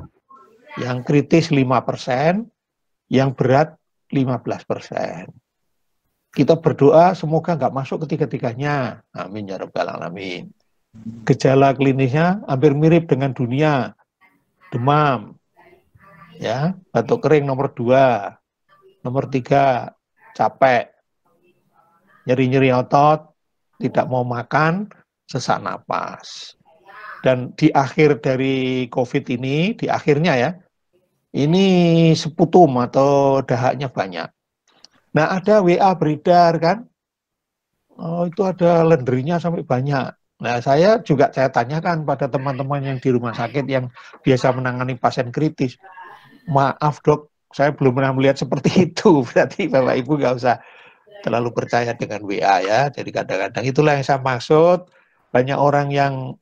Yang kritis 5%, yang berat 15%. Kita berdoa semoga nggak masuk ketiga-tiganya. Amin ya rabbal alamin. Gejala klinisnya hampir mirip dengan dunia. Demam, ya, batuk kering nomor 2, nomor 3 capek, nyeri-nyeri otot, tidak mau makan, sesak napas. Dan di akhir dari COVID ini, di akhirnya ya, ini seputum atau dahaknya banyak. Nah, ada WA beredar kan, oh itu ada lendernya sampai banyak. Nah, saya tanyakan pada teman-teman yang di rumah sakit yang biasa menangani pasien kritis. Maaf dok, saya belum pernah melihat seperti itu. Berarti Bapak Ibu nggak usah terlalu percaya dengan WA ya. Jadi kadang-kadang itulah yang saya maksud. Banyak orang yang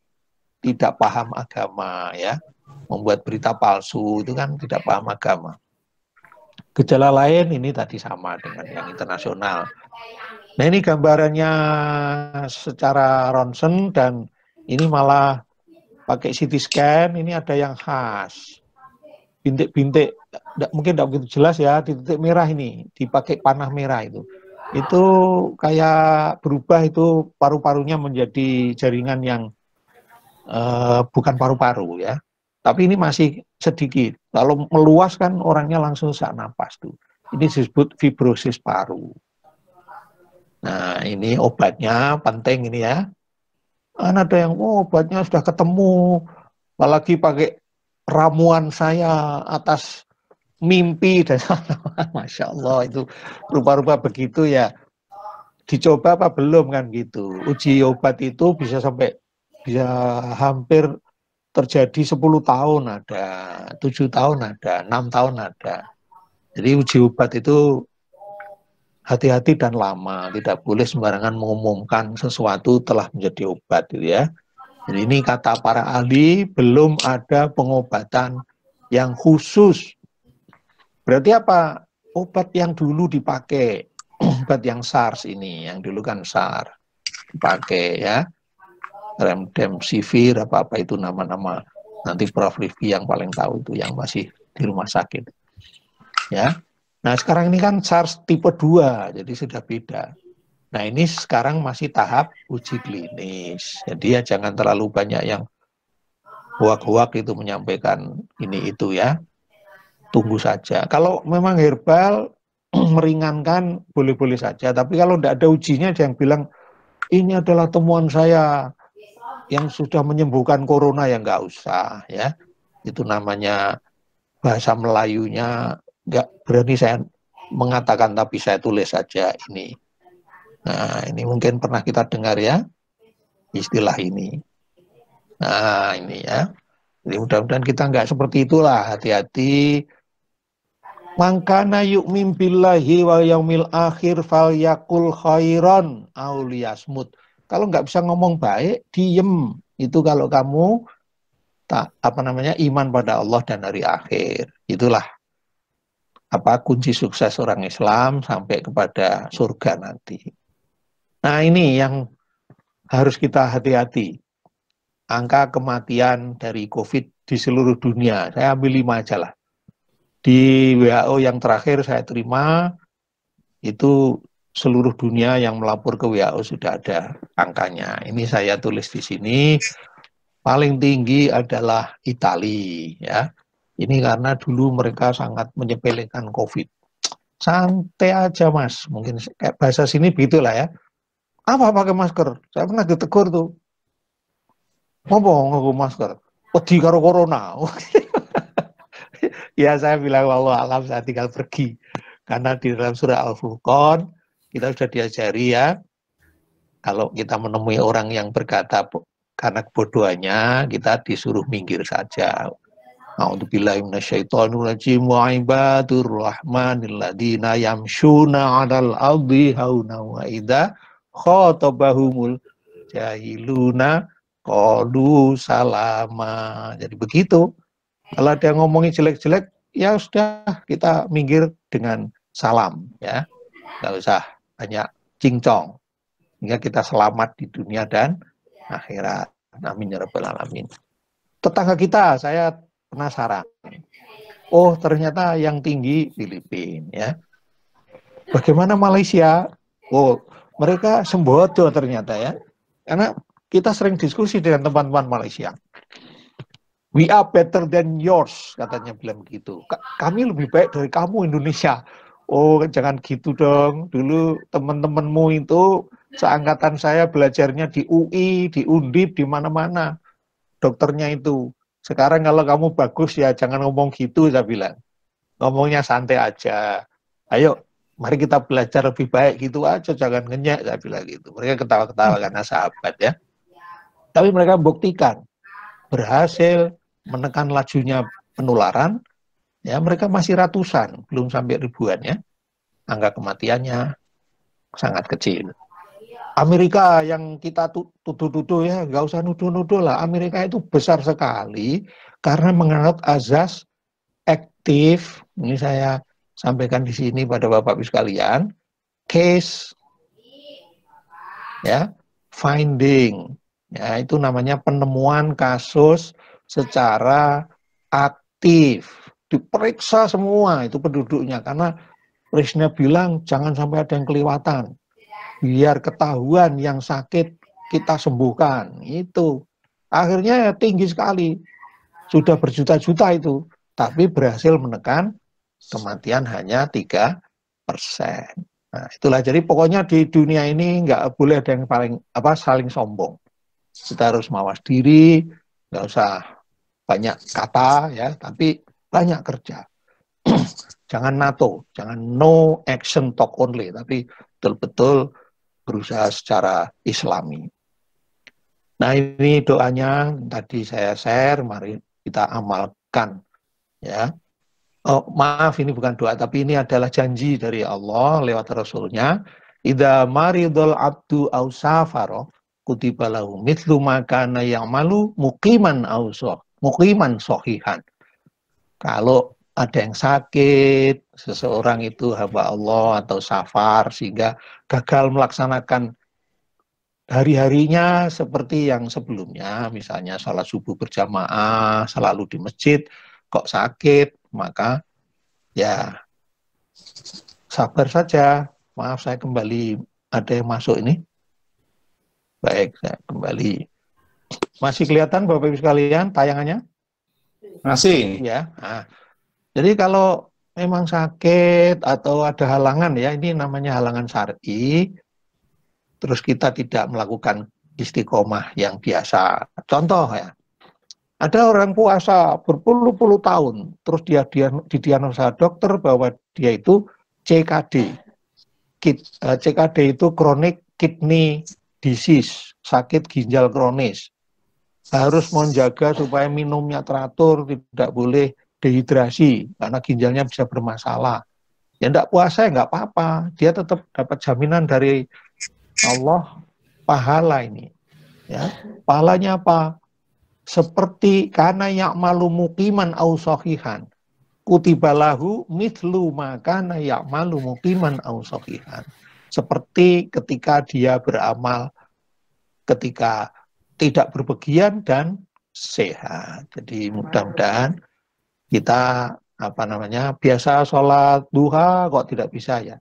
tidak paham agama ya, membuat berita palsu itu kan tidak paham agama. Gejala lain ini tadi sama dengan yang internasional. Nah ini gambarannya secara ronsen dan ini malah pakai CT scan, ini ada yang khas. Bintik-bintik, mungkin tidak begitu jelas ya, titik merah ini, dipakai panah merah itu. Itu kayak berubah itu paru-parunya menjadi jaringan yang bukan paru-paru ya. Tapi ini masih sedikit. Kalau meluas kan orangnya langsung sesak napas tuh. Ini disebut fibrosis paru. Nah, ini obatnya penting ini ya. Kan ada yang obatnya sudah ketemu, apalagi pakai ramuan saya atas mimpi dan Masya Allah itu rupa-rupa begitu ya. Dicoba apa belum kan gitu. Uji obat itu bisa hampir terjadi 10 tahun ada, 7 tahun ada, 6 tahun ada. Jadi uji obat itu hati-hati dan lama, tidak boleh sembarangan mengumumkan sesuatu telah menjadi obat gitu ya. Jadi ini kata para ahli, belum ada pengobatan yang khusus. Berarti apa? Obat yang dulu dipakai, obat yang SARS ini, yang dulu kan SARS dipakai ya, remdesivir apa-apa itu nama-nama. Nanti Prof. Rifki yang paling tahu itu yang masih di rumah sakit. Ya. Nah sekarang ini kan SARS tipe 2, jadi sudah beda. Nah ini sekarang masih tahap uji klinis. Jadi ya jangan terlalu banyak yang hoak-hoak itu menyampaikan ini itu ya. Tunggu saja. Kalau memang herbal meringankan boleh-boleh saja. Tapi kalau tidak ada ujinya jangan bilang ini adalah temuan saya yang sudah menyembuhkan corona ya nggak usah ya. Itu namanya bahasa Melayunya nggak berani saya mengatakan tapi saya tulis saja ini. Nah ini mungkin pernah kita dengar ya istilah ini. Nah ini ya. Jadi mudah-mudahan kita nggak seperti itulah, hati-hati. Mangkana yu'min billahi wal yaumil akhir fal yakul khairan aw liyasmut. Kalau nggak bisa ngomong baik, diem. Itu kalau kamu iman pada Allah dan hari akhir. Itulah kunci sukses orang Islam sampai kepada surga nanti. Nah ini yang harus kita hati-hati. Angka kematian dari COVID di seluruh dunia, saya ambil 5 aja lah. Di WHO yang terakhir saya terima, itu seluruh dunia yang melapor ke WHO sudah ada angkanya. Ini saya tulis di sini, paling tinggi adalah Italia. Ya. Ini karena dulu mereka sangat menyepelekan COVID. Santai aja mas, mungkin kayak bahasa sini begitulah ya. Apa pakai masker? Saya pernah ditegur tuh. Ngomong ngaku masker, wedi karo corona. Ya saya bilang wallahu alam, saya tinggal pergi. Karena di dalam surah Al-Furqan kita sudah diajari ya, kalau kita menemui orang yang berkata karena kebodohannya, kita disuruh minggir saja. A'udzubillahi minasyaitonirrajim wa ibadur rahmanil ladzina yamshuna 'alal ardi hauna wa idza khatabahumul jahiluna qalu salama. Jadi begitu. Kalau ada yang ngomongin jelek-jelek, ya sudah kita minggir dengan salam ya. Nggak usah banyak cincong. Sehingga kita selamat di dunia dan akhirat. Amin ya rabbal alamin. Tetangga kita, saya penasaran. Oh, ternyata yang tinggi Filipina ya. Bagaimana Malaysia? Oh, mereka sembodo ternyata ya. Karena kita sering diskusi dengan teman-teman Malaysia. We are better than yours, katanya bilang begitu. Kami lebih baik dari kamu Indonesia. Oh, jangan gitu dong. Dulu teman-temanmu itu seangkatan saya belajarnya di UI, di Undip, di mana-mana. Dokternya itu. Sekarang kalau kamu bagus ya jangan ngomong gitu, saya bilang. Ngomongnya santai aja. Ayo, mari kita belajar lebih baik gitu aja, jangan ngenyek, saya bilang gitu. Mereka ketawa-ketawa karena sahabat ya. Tapi mereka buktikan berhasil menekan lajunya penularan, ya mereka masih ratusan, belum sampai ribuan ya. Angka kematiannya sangat kecil. Amerika yang kita tuduh-tuduh ya, nggak usah nuduh-nuduh lah. Amerika itu besar sekali karena menganut azas aktif. Ini saya sampaikan di sini pada Bapak Ibu sekalian. Case, ya, finding, ya itu namanya penemuan kasus secara aktif. Diperiksa semua itu penduduknya karena Presiden bilang jangan sampai ada yang kelewatan. Biar ketahuan yang sakit kita sembuhkan. Itu akhirnya tinggi sekali, sudah berjuta-juta itu, tapi berhasil menekan kematian hanya 3%. Nah, itulah, jadi pokoknya di dunia ini nggak boleh ada yang saling sombong. Kita harus mawas diri, nggak usah banyak kata ya, tapi banyak kerja. Jangan NATO, jangan no action talk only, tapi betul-betul berusaha secara islami. Nah, ini doanya tadi saya share, mari kita amalkan ya. Oh, maaf, ini bukan doa, tapi ini adalah janji dari Allah lewat Rasulnya. Idza maridul abdu aw safara kutiba lahu mithlu ma kana ya'malu muqiman sahihan. Kalau ada yang sakit, seseorang itu hamba Allah atau safar sehingga gagal melaksanakan hari-harinya seperti yang sebelumnya, misalnya sholat subuh berjamaah, selalu di masjid, kok sakit, maka ya sabar saja. Maaf, saya kembali, ada yang masuk ini. Baik, saya kembali. Masih kelihatan Bapak Ibu sekalian tayangannya? Masih. Ya. Nah, jadi kalau memang sakit atau ada halangan ya, ini namanya halangan syar'i, terus kita tidak melakukan istiqomah yang biasa. Contoh ya, ada orang puasa berpuluh-puluh tahun, terus dia didiagnosa dokter bahwa dia itu CKD. CKD itu chronic kidney disease, sakit ginjal kronis. Harus menjaga supaya minumnya teratur, tidak boleh dehidrasi karena ginjalnya bisa bermasalah. Ya enggak puasa ya enggak apa-apa, dia tetap dapat jaminan dari Allah pahala ini. Ya, pahalanya apa? Seperti kana ya'malu muqiman aw sahihan. Kutibalahu mithlu ma kana ya'malu muqiman aw sahihan. Seperti ketika dia beramal ketika tidak berpergian dan sehat. Jadi mudah-mudahan kita biasa sholat duha kok tidak bisa ya.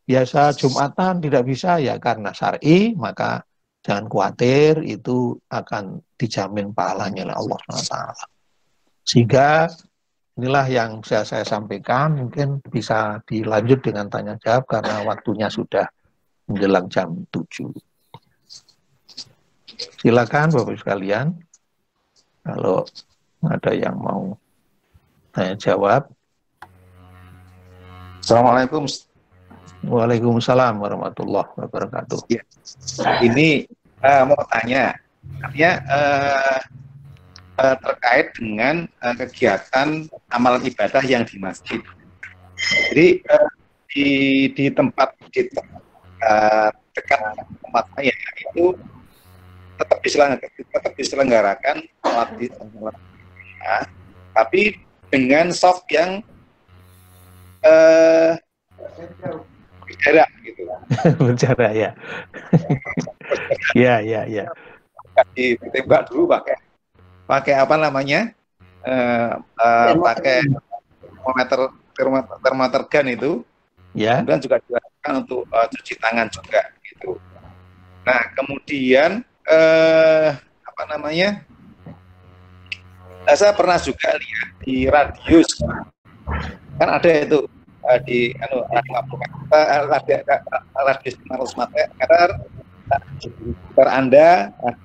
Biasa Jumatan tidak bisa ya karena syar'i, maka jangan khawatir, itu akan dijamin pahalanya oleh Allah SWT. Sehingga inilah yang saya sampaikan, mungkin bisa dilanjut dengan tanya jawab karena waktunya sudah menjelang jam 7. Silakan Bapak sekalian, kalau ada yang mau tanya jawab. Assalamualaikum. Waalaikumsalam warahmatullahi wabarakatuh. Ya. Ini mau tanya, artinya terkait dengan kegiatan amalan ibadah yang di masjid. Jadi di tempat dekat tempat saya itu tetap diselenggarakan sholat di tapi dengan soft yang berjarak gitu. Berjarak ya. Ya. Ditembak dulu pakai apa namanya? Pakai termometer gun itu. Ya. Kemudian juga digunakan untuk cuci tangan juga gitu. Nah, kemudian apa namanya? Saya pernah juga lihat di radius, kan ada itu di radius 500 meter Anda, 1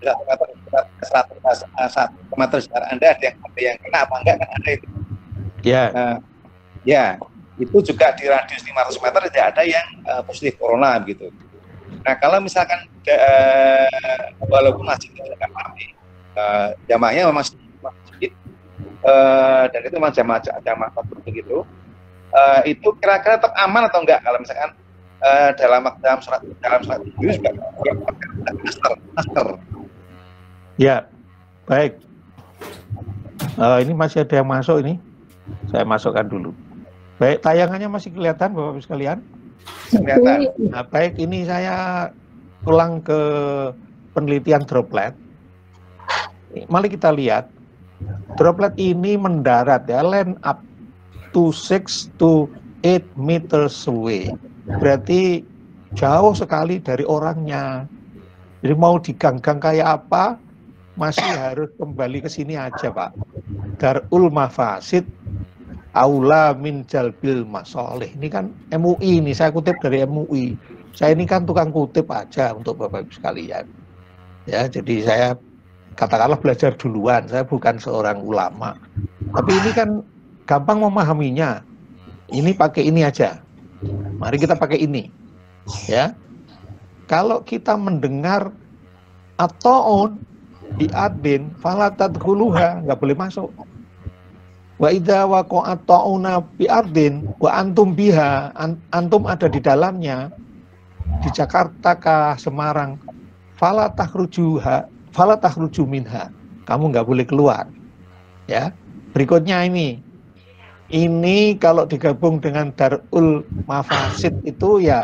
meter sekitar Anda ada yang kena apa enggak, kan ada itu. Ya. Ya, itu juga di radius 500 meter tidak ada yang positif corona gitu. Nah, kalau misalkan walaupun masih tidak ramai, jamaahnya memang sedikit, dan itu memang jamaah begitu, itu kira-kira tetap aman atau enggak kalau misalkan dalam surat juga masker. Ya, baik. Ini masih ada yang masuk ini. Saya masukkan dulu. Baik, tayangannya masih kelihatan Bapak-Ibu sekalian? Kelihatan. Nah, baik, ini saya ulang ke penelitian droplet. Mari kita lihat. Droplet ini mendarat ya, land up to 6 to 8 meters away. Berarti jauh sekali dari orangnya. Jadi mau diganggang kayak apa, masih harus kembali ke sini aja, Pak. Darul mafasid aula min jalbil masoleh. Ini kan MUI ini, saya kutip dari MUI. Saya ini kan tukang kutip aja untuk Bapak-Ibu sekalian. Ya, jadi saya katakanlah belajar duluan, saya bukan seorang ulama. Tapi ini kan gampang memahaminya. Ini pakai ini aja. Mari kita pakai ini. Ya. Kalau kita mendengar ato'un bi'adin fala tadkhuluha, nggak boleh masuk. Wa idza waqa'a ta'una bi'ardin wa antum biha, antum ada di dalamnya, di Jakarta kah, Semarang, fala takhruju minha, kamu nggak boleh keluar. Ya. Berikutnya ini kalau digabung dengan darul mafasid itu ya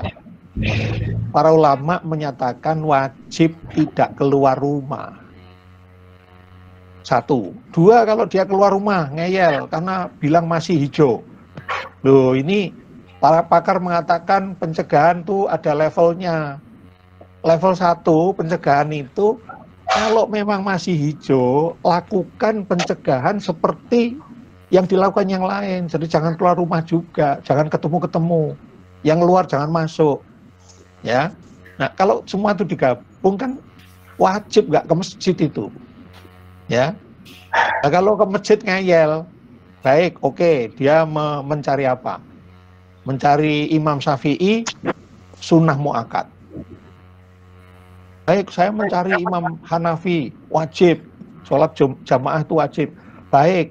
para ulama menyatakan wajib tidak keluar rumah. 1. 2, kalau dia keluar rumah ngeyel karena bilang masih hijau. Loh, ini para pakar mengatakan pencegahan tuh ada levelnya. Level 1 pencegahan itu kalau memang masih hijau, lakukan pencegahan seperti yang dilakukan yang lain. Jadi jangan keluar rumah juga, jangan ketemu-ketemu. Yang luar jangan masuk. Ya. Nah, kalau semua itu digabung kan wajib nggak ke masjid itu. Ya. Nah, kalau ke masjid ngeyel, baik, oke, dia mencari apa? Mencari Imam Syafi'i sunnah mu'akad. Baik, saya mencari Imam Hanafi, wajib. Sholat jamaah itu wajib. Baik,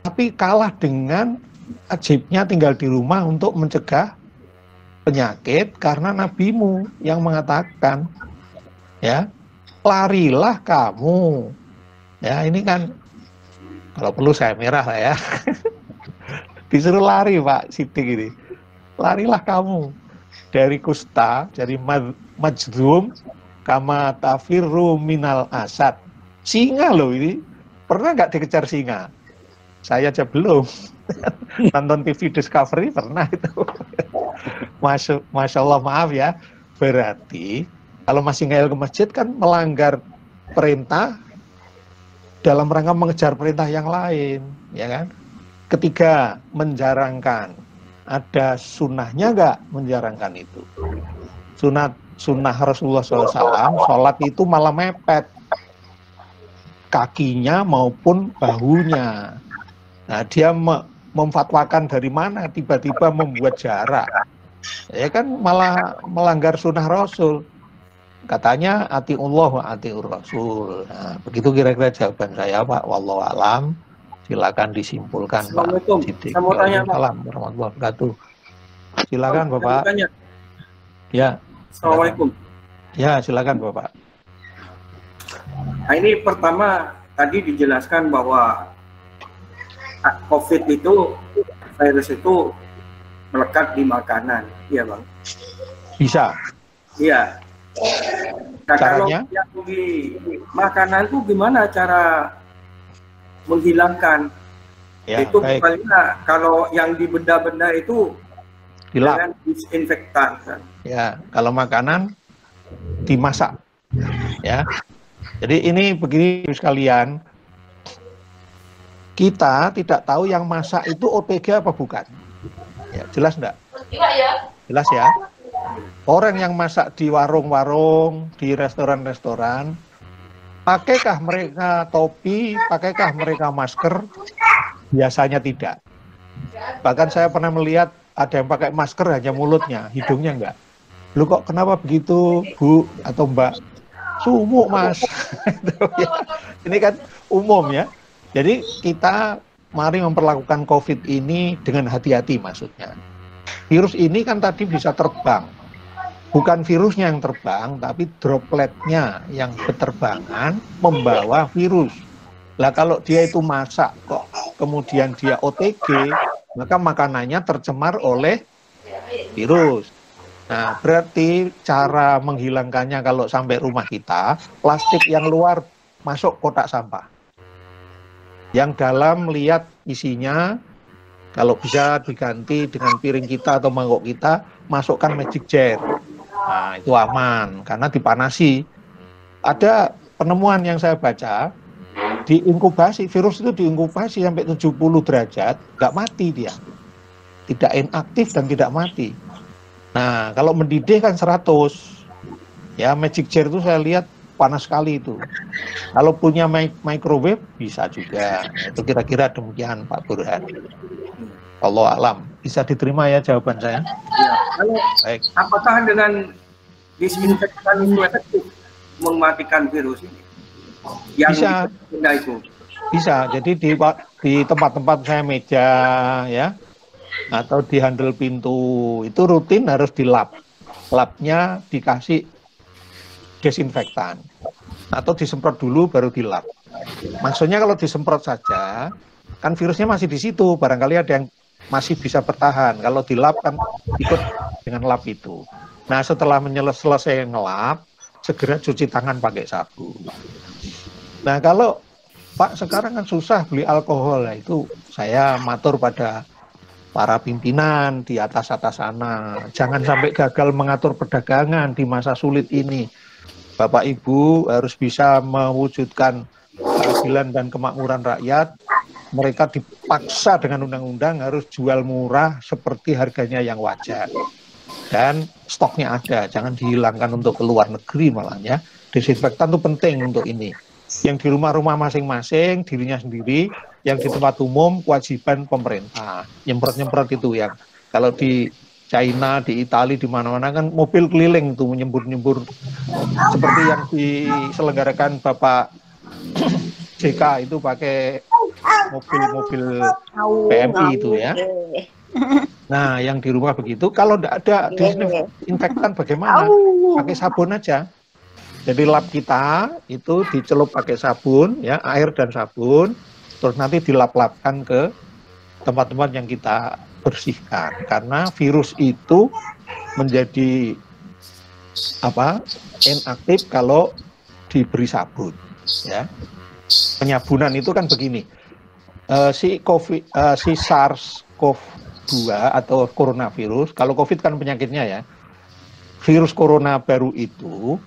tapi kalah dengan wajibnya tinggal di rumah untuk mencegah penyakit karena nabimu yang mengatakan, ya, larilah kamu. Ya, ini kan, kalau perlu saya merah lah ya. Disuruh lari Pak Sidik ini. Larilah kamu dari kusta, dari majdzum, kama tafirru minal asad. Singa loh ini. Pernah nggak dikejar singa? Saya aja belum. Nonton TV Discovery pernah itu. Masya Allah, maaf ya. Berarti kalau masih ngeyel ke masjid kan melanggar perintah dalam rangka mengejar perintah yang lain, ya kan? Ketiga, menjarangkan. Ada sunnahnya nggak menjarangkan itu? Sunnah Rasulullah SAW, sholat itu malah mepet kakinya maupun bahunya. Nah, dia memfatwakan dari mana tiba-tiba membuat jarak. Ya kan malah melanggar sunnah Rasul. Katanya atiullah wa atiur Rasul. Nah, begitu kira-kira jawaban saya, Pak. Wallahu alam. Silakan disimpulkan, Pak. Saya mau tanya, Pak. Assalamualaikum warahmatullahi wabarakatuh. Silakan, Bapak. Ya. Assalamualaikum. Ya, silakan, Bapak. Nah, ini pertama tadi dijelaskan bahwa COVID itu, virus itu melekat di makanan, iya Bang? Bisa. Iya. Nah, caranya? Kalau yang di makanan itu gimana cara menghilangkan? Ya, itu baik. paling kalau yang di benda-benda itu Dilap. dengan disinfektan kan? Ya, kalau makanan dimasak. Ya. Jadi ini begini sekalian, kita tidak tahu yang masak itu OTG apa bukan. Ya, jelas enggak? Jelas ya. Orang yang masak di warung-warung, di restoran-restoran, pakaikah mereka topi, pakaikah mereka masker? Biasanya tidak. Bahkan saya pernah melihat ada yang pakai masker hanya mulutnya, hidungnya enggak. Lu kok kenapa begitu, Bu atau Mbak? Sumuk, Mas. Ini kan umum ya. Jadi kita mari memperlakukan COVID ini dengan hati-hati maksudnya. Virus ini kan tadi bisa terbang. Bukan virusnya yang terbang, tapi dropletnya yang berterbangan membawa virus. Lah kalau dia itu masak kok, kemudian dia OTG, maka makanannya tercemar oleh virus. Nah, berarti cara menghilangkannya kalau sampai rumah kita, plastik yang luar masuk kotak sampah. Yang dalam lihat isinya, kalau bisa diganti dengan piring kita atau mangkok kita, masukkan magic jar. Nah, itu aman, karena dipanasi. Ada penemuan yang saya baca, diinkubasi, virus itu diinkubasi sampai 70 derajat, nggak mati dia. Tidak inaktif dan tidak mati. Nah, kalau mendidih kan 100. Ya, magic jar itu saya lihat panas sekali itu. Kalau punya microwave bisa juga. Itu kira-kira demikian Pak Burhan. Allah alam. Bisa diterima ya jawaban saya? Ya, kalau Baik. apakah dengan disinfektan itu efektif mematikan virus ini? Yang Bisa. Itu. Bisa. Jadi di tempat-tempat saya meja ya, atau di handle pintu itu rutin harus dilap. Lapnya dikasih desinfektan atau disemprot dulu baru dilap. Maksudnya kalau disemprot saja kan virusnya masih di situ, barangkali ada yang masih bisa bertahan. Kalau dilap kan ikut dengan lap itu. Nah, setelah selesai ngelap, segera cuci tangan pakai sabun. Nah, kalau Pak sekarang kan susah beli alkohol, nah, itu saya matur pada para pimpinan di atas-atas sana. Jangan sampai gagal mengatur perdagangan di masa sulit ini. Bapak Ibu harus bisa mewujudkan keadilan dan kemakmuran rakyat. Mereka dipaksa dengan undang-undang harus jual murah seperti harganya yang wajar. Dan stoknya ada, jangan dihilangkan untuk ke luar negeri malahnya. Desinfektan itu penting untuk ini. Yang di rumah-rumah masing-masing, dirinya sendiri, yang di tempat umum, kewajiban pemerintah. Nyemprot-nyemprot itu yang, kalau di China, di Italia, di mana-mana kan mobil keliling tuh menyembur-nyembur seperti yang diselenggarakan Bapak JK itu pakai mobil-mobil PMI itu ya. Nah, yang di rumah begitu, kalau tidak ada disinfektan bagaimana? Pakai sabun aja. Jadi lap kita itu dicelup pakai sabun, ya, air dan sabun, terus nanti dilap-lapkan ke tempat-tempat yang kita bersihkan. Karena virus itu menjadi inaktif kalau diberi sabun, ya. Penyabunan itu kan begini. Si SARS-CoV-2 atau coronavirus, kalau COVID kan penyakitnya ya, virus corona baru itu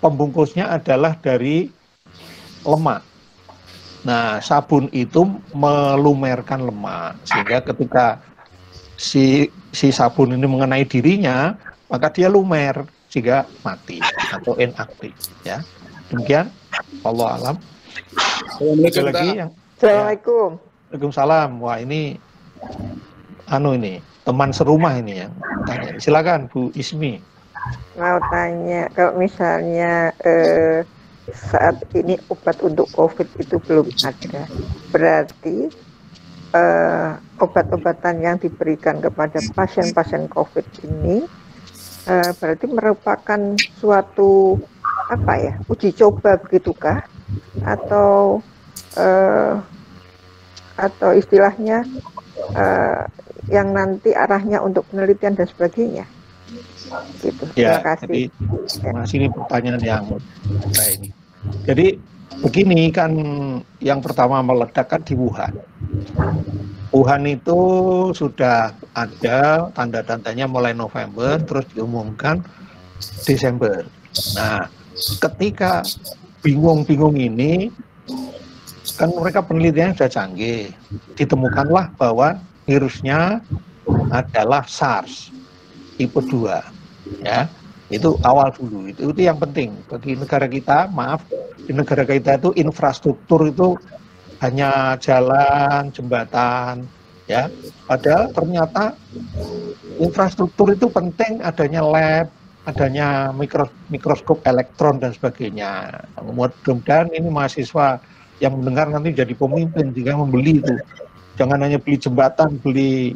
pembungkusnya adalah dari lemak. Nah, sabun itu melumerkan lemak, sehingga ketika si sabun ini mengenai dirinya, maka dia lumer, sehingga mati atau inaktif. Ya, demikian. Allah alam. Ada lagi yang Assalamualaikum. Waalaikumsalam. Wah, ini teman serumah ini yang tanya. Silakan Bu Ismi. Mau tanya, kalau misalnya saat ini obat untuk COVID itu belum ada, berarti obat-obatan yang diberikan kepada pasien-pasien COVID ini berarti merupakan suatu uji coba begitukah? Atau istilahnya yang nanti arahnya untuk penelitian dan sebagainya? Gitu. Ya, terima kasih. jadi masih ini pertanyaan yang baik. Jadi begini kan, yang pertama meledak kan di Wuhan. Wuhan itu sudah ada tanda-tandanya mulai November, terus diumumkan Desember. Nah, ketika bingung-bingung ini, kan mereka penelitiannya sudah canggih. Ditemukanlah bahwa virusnya adalah SARS tipe 2. Ya, itu awal dulu. Itu yang penting bagi negara kita. Maaf, di negara kita itu infrastruktur itu hanya jalan, jembatan, ya. Padahal ternyata infrastruktur itu penting, adanya lab, adanya mikroskop elektron dan sebagainya. Mudah-mudahan ini mahasiswa yang mendengar nanti jadi pemimpin jika membeli itu. Jangan hanya beli jembatan, beli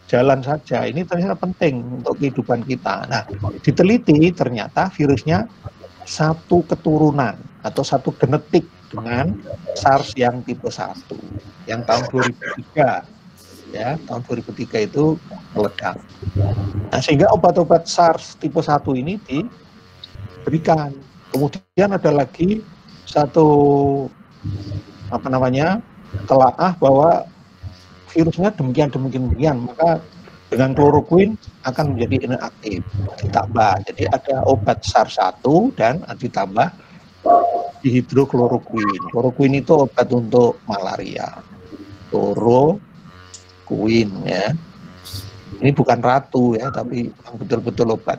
jalan saja. Ini ternyata penting untuk kehidupan kita. Nah, diteliti ternyata virusnya satu keturunan atau satu genetik dengan SARS yang tipe 1 yang tahun 2003. Ya, tahun 2003 itu meledak. Nah, sehingga obat-obat SARS tipe 1 ini diberikan. Kemudian ada lagi satu telaah bahwa virusnya demikian, maka dengan kloroquine akan menjadi inaktif, ditambah. Jadi ada obat SARS-1 dan ditambah dihidrokloroquine. Kloroquine itu obat untuk malaria. Kloroquine, ya. Ini bukan ratu ya, tapi yang betul-betul obat.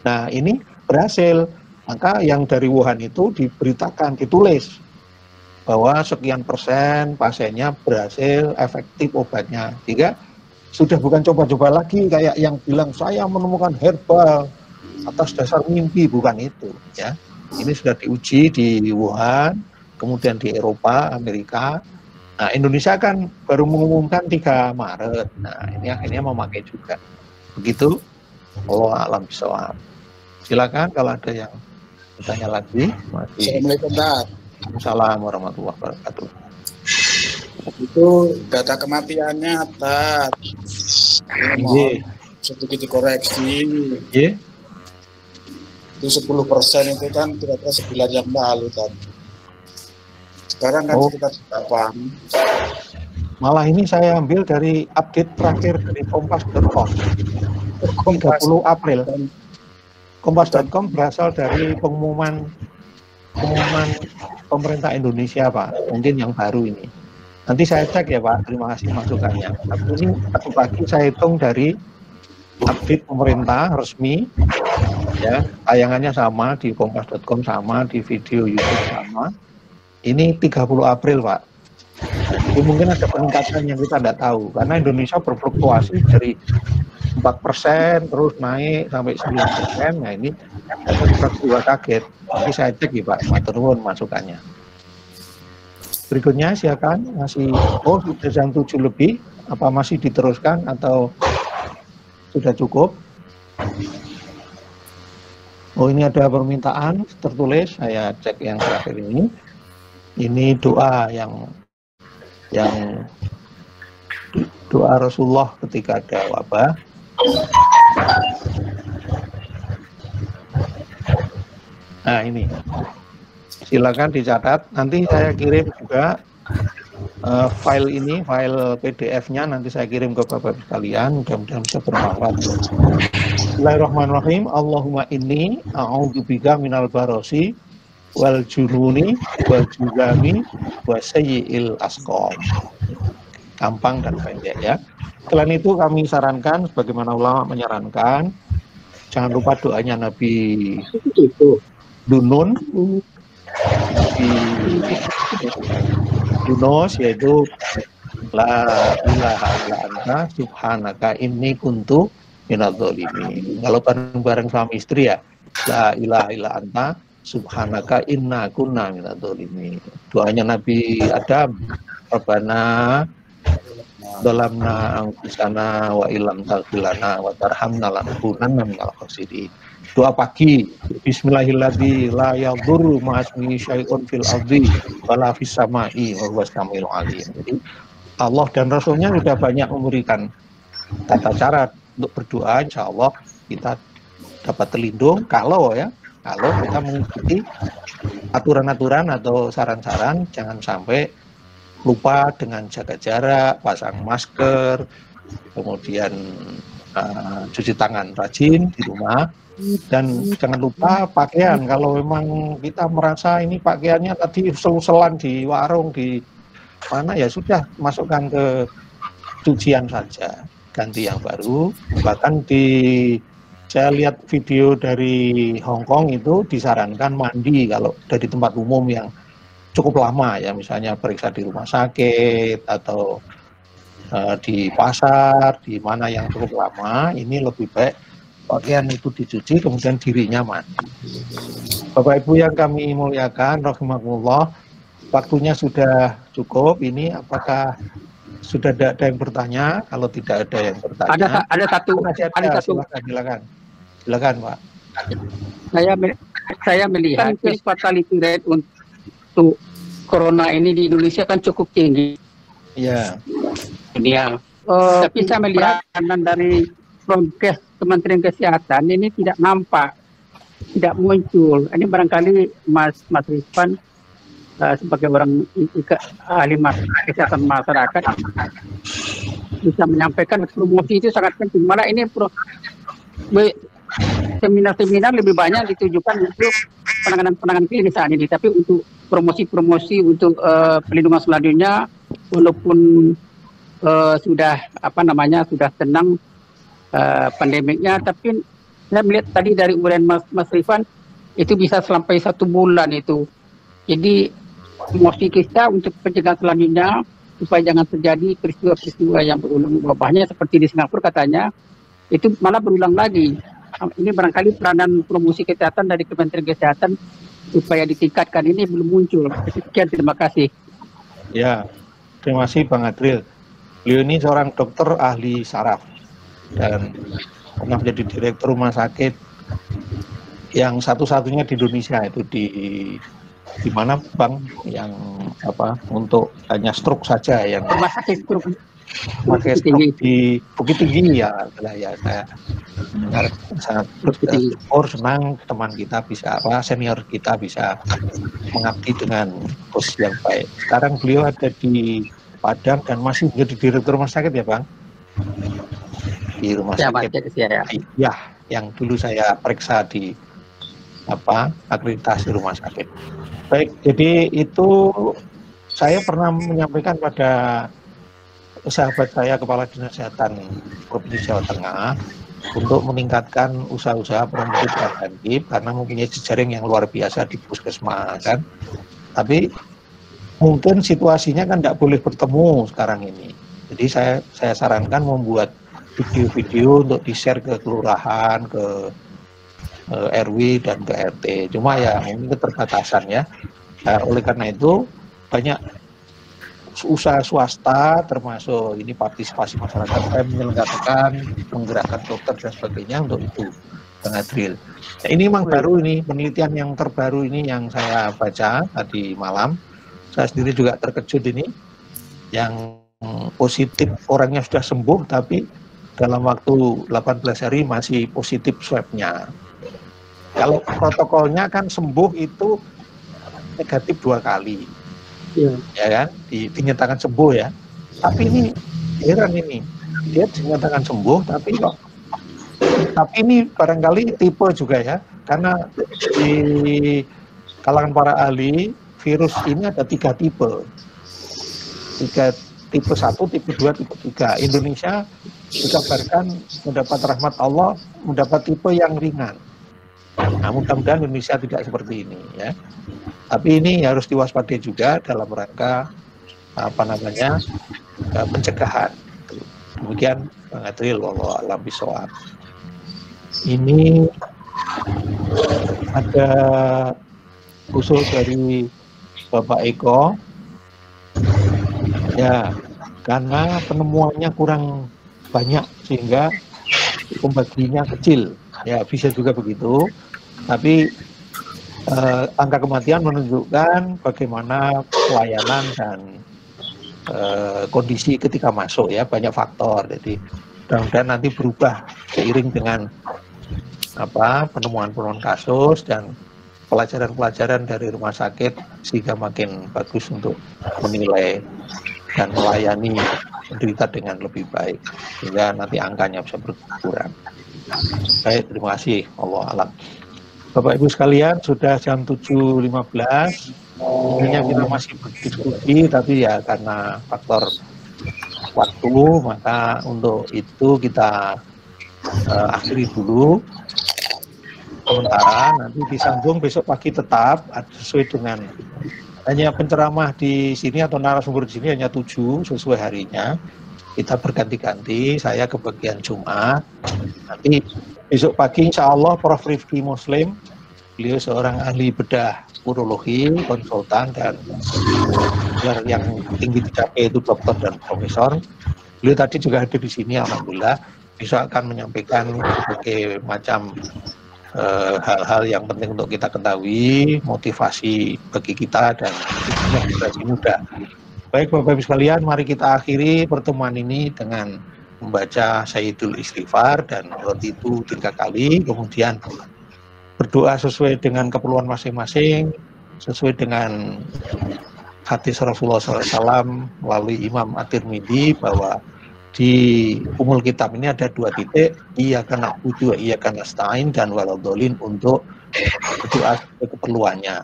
Nah, ini berhasil. Maka yang dari Wuhan itu diberitakan, ditulis bahwa sekian persen pasiennya berhasil, efektif obatnya. Sehingga sudah bukan coba-coba lagi kayak yang bilang saya menemukan herbal atas dasar mimpi, bukan itu ya. Ini sudah diuji di Wuhan, kemudian di Eropa, Amerika. Nah, Indonesia kan baru mengumumkan 3 Maret. Nah, ini akhirnya memakai juga. Begitu. Allah a'lam bishawab. Silakan kalau ada yang bertanya lagi. Assalamualaikum, Pak. Assalamualaikum warahmatullahi wabarakatuh. Itu data kematiannya Pak. Mohon sedikit dikoreksi. Iya. Itu 10% itu kan kira-kira sebulan yang lalu kan. Sekarang kan sekitar 8. Malah ini saya ambil dari update terakhir dari kompas.com. 30 April. Kompas.com berasal dari pengumuman pemerintah Indonesia, Pak. Mungkin yang baru ini. Nanti saya cek ya, Pak. Terima kasih masukannya. Tapi ini pagi saya hitung dari update pemerintah resmi. Ya, tayangannya sama di kompas.com, sama di video YouTube sama. Ini 30 April, Pak. Jadi mungkin ada peningkatan yang kita tidak tahu karena Indonesia berfluktuasi dari 4% terus naik sampai 9%. Nah, ini juga kaget. Nanti saya cek ya, Pak. Matur nuwun masukannya. Berikutnya silakan. Masih sudah jam 7 lebih. Apa masih diteruskan atau sudah cukup? Oh, ini ada permintaan tertulis, saya cek yang terakhir ini. Ini doa yang doa Rasulullah ketika ada wabah. Nah, ini. Silakan dicatat. Nanti saya kirim juga file ini, file PDF-nya nanti saya kirim ke Bapak sekalian, mudah-mudahan bisa bermanfaat. Bismillahirrahmanirrahim. Allahumma inni a'udzubika minal barosi wal jununi wal juzami wa sayyi'il asqam. Gampang dan pendek ya. Selain itu kami sarankan, sebagaimana ulama menyarankan, jangan lupa doanya Nabi Dunun, Nabi Yunus, yaitu la ilaha illa anta subhanaka inni kuntu minadz-dzalimin. Kalau bareng-bareng suami istri ya, la ilaha illa anta subhanaka inna kunna minadz-dzalimin. Doanya Nabi Adam, Rabbana dalamna angkusana wa ilam taghfirlana wa tarhamna lanakunanna minal khasirin. Doa pagi, bismillahirrahmanirrahim, la yadurru ma'asmihi syai'un fil ardi wala fis sama'i wa huwas samiul alim. Jadi Allah dan Rasulnya sudah banyak memberikan tata cara untuk berdoa. Insya Allah kita dapat terlindung kalau kita mengikuti aturan-aturan atau saran-saran. Jangan sampai lupa dengan jaga jarak, pasang masker, kemudian cuci tangan rajin di rumah, Dan jangan lupa pakaian, kalau memang kita merasa ini pakaiannya tadi usel-uselan di warung, di mana ya sudah masukkan ke cucian saja, ganti yang baru. Bahkan saya lihat video dari Hong Kong itu disarankan mandi kalau dari tempat umum yang cukup lama ya, misalnya periksa di rumah sakit atau di pasar, di mana yang cukup lama, ini lebih baik pakaian itu dicuci kemudian dirinya mandi. Bapak Ibu yang kami muliakan, rahimakumullah, waktunya sudah cukup. Ini apakah sudah ada yang bertanya? Kalau tidak ada yang bertanya, ada satu. Silakan Pak. Saya melihat fatality rate untuk corona ini di Indonesia kan cukup tinggi. Iya. Tapi saya melihat peranan dari Prokes Kementerian Kesehatan ini tidak nampak, tidak muncul. Ini barangkali Mas Rifan sebagai orang ahli kesehatan masyarakat bisa menyampaikan promosi itu sangat penting. Malah ini seminar-seminar lebih banyak ditujukan untuk penanganan klinis saat ini, tapi untuk promosi untuk pelindungan selanjutnya, walaupun sudah sudah tenang pandemiknya, tapi saya melihat tadi dari uraian Mas Rifan itu bisa sampai 1 bulan itu. Jadi promosi kita untuk pencegahan selanjutnya supaya jangan terjadi peristiwa-peristiwa yang berulang wabahnya seperti di Singapura katanya itu malah berulang lagi. Ini barangkali peranan promosi kesehatan dari Kementerian Kesehatan supaya ditingkatkan ini belum muncul. Sekian, terima kasih. Ya, terima kasih Bang Adril. Beliau ini seorang dokter ahli saraf dan pernah menjadi direktur rumah sakit yang satu-satunya di Indonesia, itu di mana Bang, yang untuk hanya stroke saja, yang rumah sakit stroke di Bukit Tinggi ya saya sangat bersyukur, senang teman kita bisa senior kita bisa mengabdi dengan posisi yang baik. Sekarang beliau ada di Padang dan masih menjadi direktur rumah sakit ya Bang, di rumah sakit ya yang dulu saya periksa di akreditasi rumah sakit. Baik, jadi itu saya pernah menyampaikan pada sahabat saya Kepala Dinas Kesehatan Provinsi Jawa Tengah untuk meningkatkan usaha-usaha promosi preventif karena mempunyai jejaring yang luar biasa di puskesmas kan. Tapi mungkin situasinya kan tidak boleh bertemu sekarang ini. Jadi saya sarankan membuat video-video untuk di-share ke kelurahan, ke RW dan ke RT. Cuma ya ini keterbatasan ya. Oleh karena itu banyak usaha swasta termasuk ini partisipasi masyarakat saya menyelenggarakan, menggerakkan dokter dan sebagainya untuk itu Bang Adril. Nah, ini memang baru, ini penelitian yang terbaru ini yang saya baca tadi malam. Saya sendiri juga terkejut ini, yang positif orangnya sudah sembuh tapi dalam waktu 18 hari masih positif swabnya. Kalau protokolnya kan sembuh itu negatif 2 kali. Ya kan, dinyatakan sembuh ya. Tapi ini heran ini, dia dinyatakan sembuh tapi ini barangkali tipe juga ya, karena di kalangan para ahli virus ini ada 3 tipe. Tipe 1, tipe 2, tipe 3. Indonesia dikabarkan mendapat rahmat Allah, mendapat tipe yang ringan. Nah, mudah-mudahan Indonesia tidak seperti ini ya. Tapi ini harus diwaspadai juga dalam rangka pencegahan. Demikian Bang Adril, wallahu a'lam bishawab. Ini ada usul dari Bapak Eko. Ya, karena penemuannya kurang banyak sehingga pembagiannya kecil. Ya, bisa juga begitu. Tapi angka kematian menunjukkan bagaimana pelayanan dan kondisi ketika masuk ya, banyak faktor. Jadi mudah-mudahan nanti berubah seiring dengan penemuan kasus dan pelajaran-pelajaran dari rumah sakit sehingga makin bagus untuk menilai dan melayani penderita dengan lebih baik sehingga nanti angkanya bisa berkurang. Baik, terima kasih. Allah alam. Bapak Ibu sekalian, sudah jam 7.15. Sebenarnya kita masih berdiskusi, tapi ya karena faktor waktu, maka untuk itu kita akhiri dulu sementara. Nanti disambung besok pagi tetap sesuai dengan hanya penceramah di sini atau narasumber di sini hanya 7 sesuai harinya. Kita berganti-ganti, saya ke bagian Jumat. Nanti besok pagi insya Allah Prof. Rifki Muslim, beliau seorang ahli bedah urologi, konsultan, dan yang tinggi dicapai itu dokter dan profesor. Beliau tadi juga hadir di sini, alhamdulillah. Besok akan menyampaikan berbagai macam hal-hal yang penting untuk kita ketahui, motivasi bagi kita dan generasi muda. Baik Bapak Ibu sekalian, mari kita akhiri pertemuan ini dengan membaca Sayyidul Istighfar dan roti itu 3 kali, kemudian berdoa sesuai dengan keperluan masing-masing, sesuai dengan hadis Rasulullah SAW melalui Imam At-Tirmidzi bahwa di umul kitab ini ada 2 titik, iyyaka na'budu wa iyyaka nasta'in dan waladhdallin untuk berdoa sesuai keperluannya.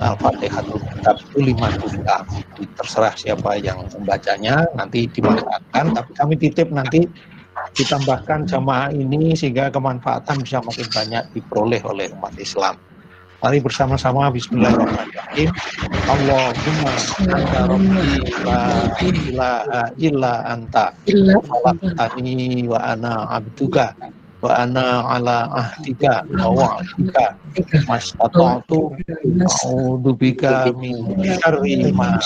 Al-Fatihatul Kitab itu 5 surah. Terserah siapa yang membacanya, nanti dimanfaatkan, tapi kami titip nanti ditambahkan jamaah ini sehingga kemanfaatan bisa makin banyak diperoleh oleh umat Islam. Mari bersama-sama bismillahirrahmanirrahim. Allahumma anta rabbi la ilaha illa anta khalaqtani wa ana abduka wa ana ala ahdika wa wa'dika mastata'tu a'udzubika min syarri ma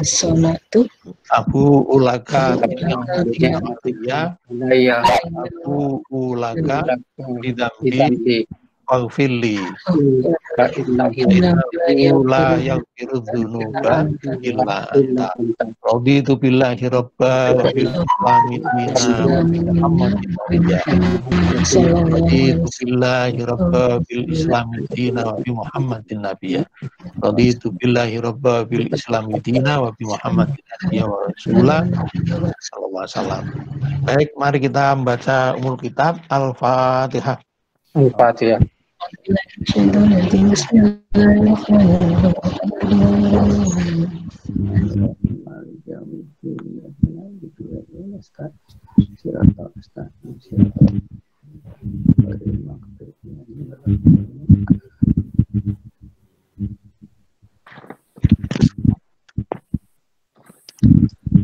sana'tu abu ulaka ya abu ulaka bidambi waghfirli fa innahu la yaghfiru dzunuba illa anta raditu billahi rabba wa bil islami Muhammadin nabiyya raditu billahi rabba bil islami dina wa bi Muhammadin nabiyya raditu billahi rabba bil islami dina wa bi Muhammadin nabiyya wa rasulah sallallahu alaihi wasallam. Baik, mari kita membaca umul kitab. Al-Fatihah. Al-Fatihah.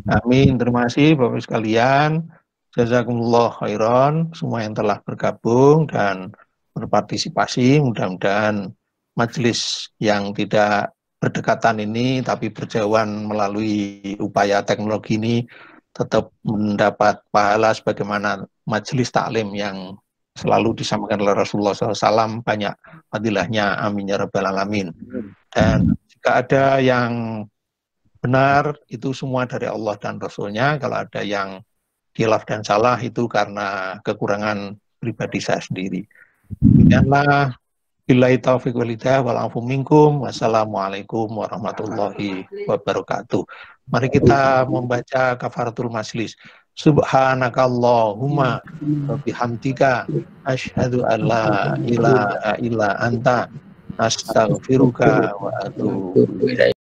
Amin. Terima kasih Bapak sekalian. Jazakumullah khairan semua yang telah bergabung dan berpartisipasi. Mudah-mudahan majelis yang tidak berdekatan ini tapi berjauhan melalui upaya teknologi ini tetap mendapat pahala sebagaimana majelis taklim yang selalu disampaikan oleh Rasulullah SAW, banyak fadilahnya, amin ya rabbal alamin. Dan jika ada yang benar, itu semua dari Allah dan Rasulnya. Kalau ada yang khilaf dan salah, itu karena kekurangan pribadi saya sendiri. Demikianlah, billahi taufiq wal hidayah wal afu minkum. Wassalamualaikum warahmatullahi wabarakatuh. Mari kita membaca kafaratul majlis. Subhanakallahumma wa bihamdika asyhadu an la ilaha illa anta astaghfiruka wa atubu ilaik.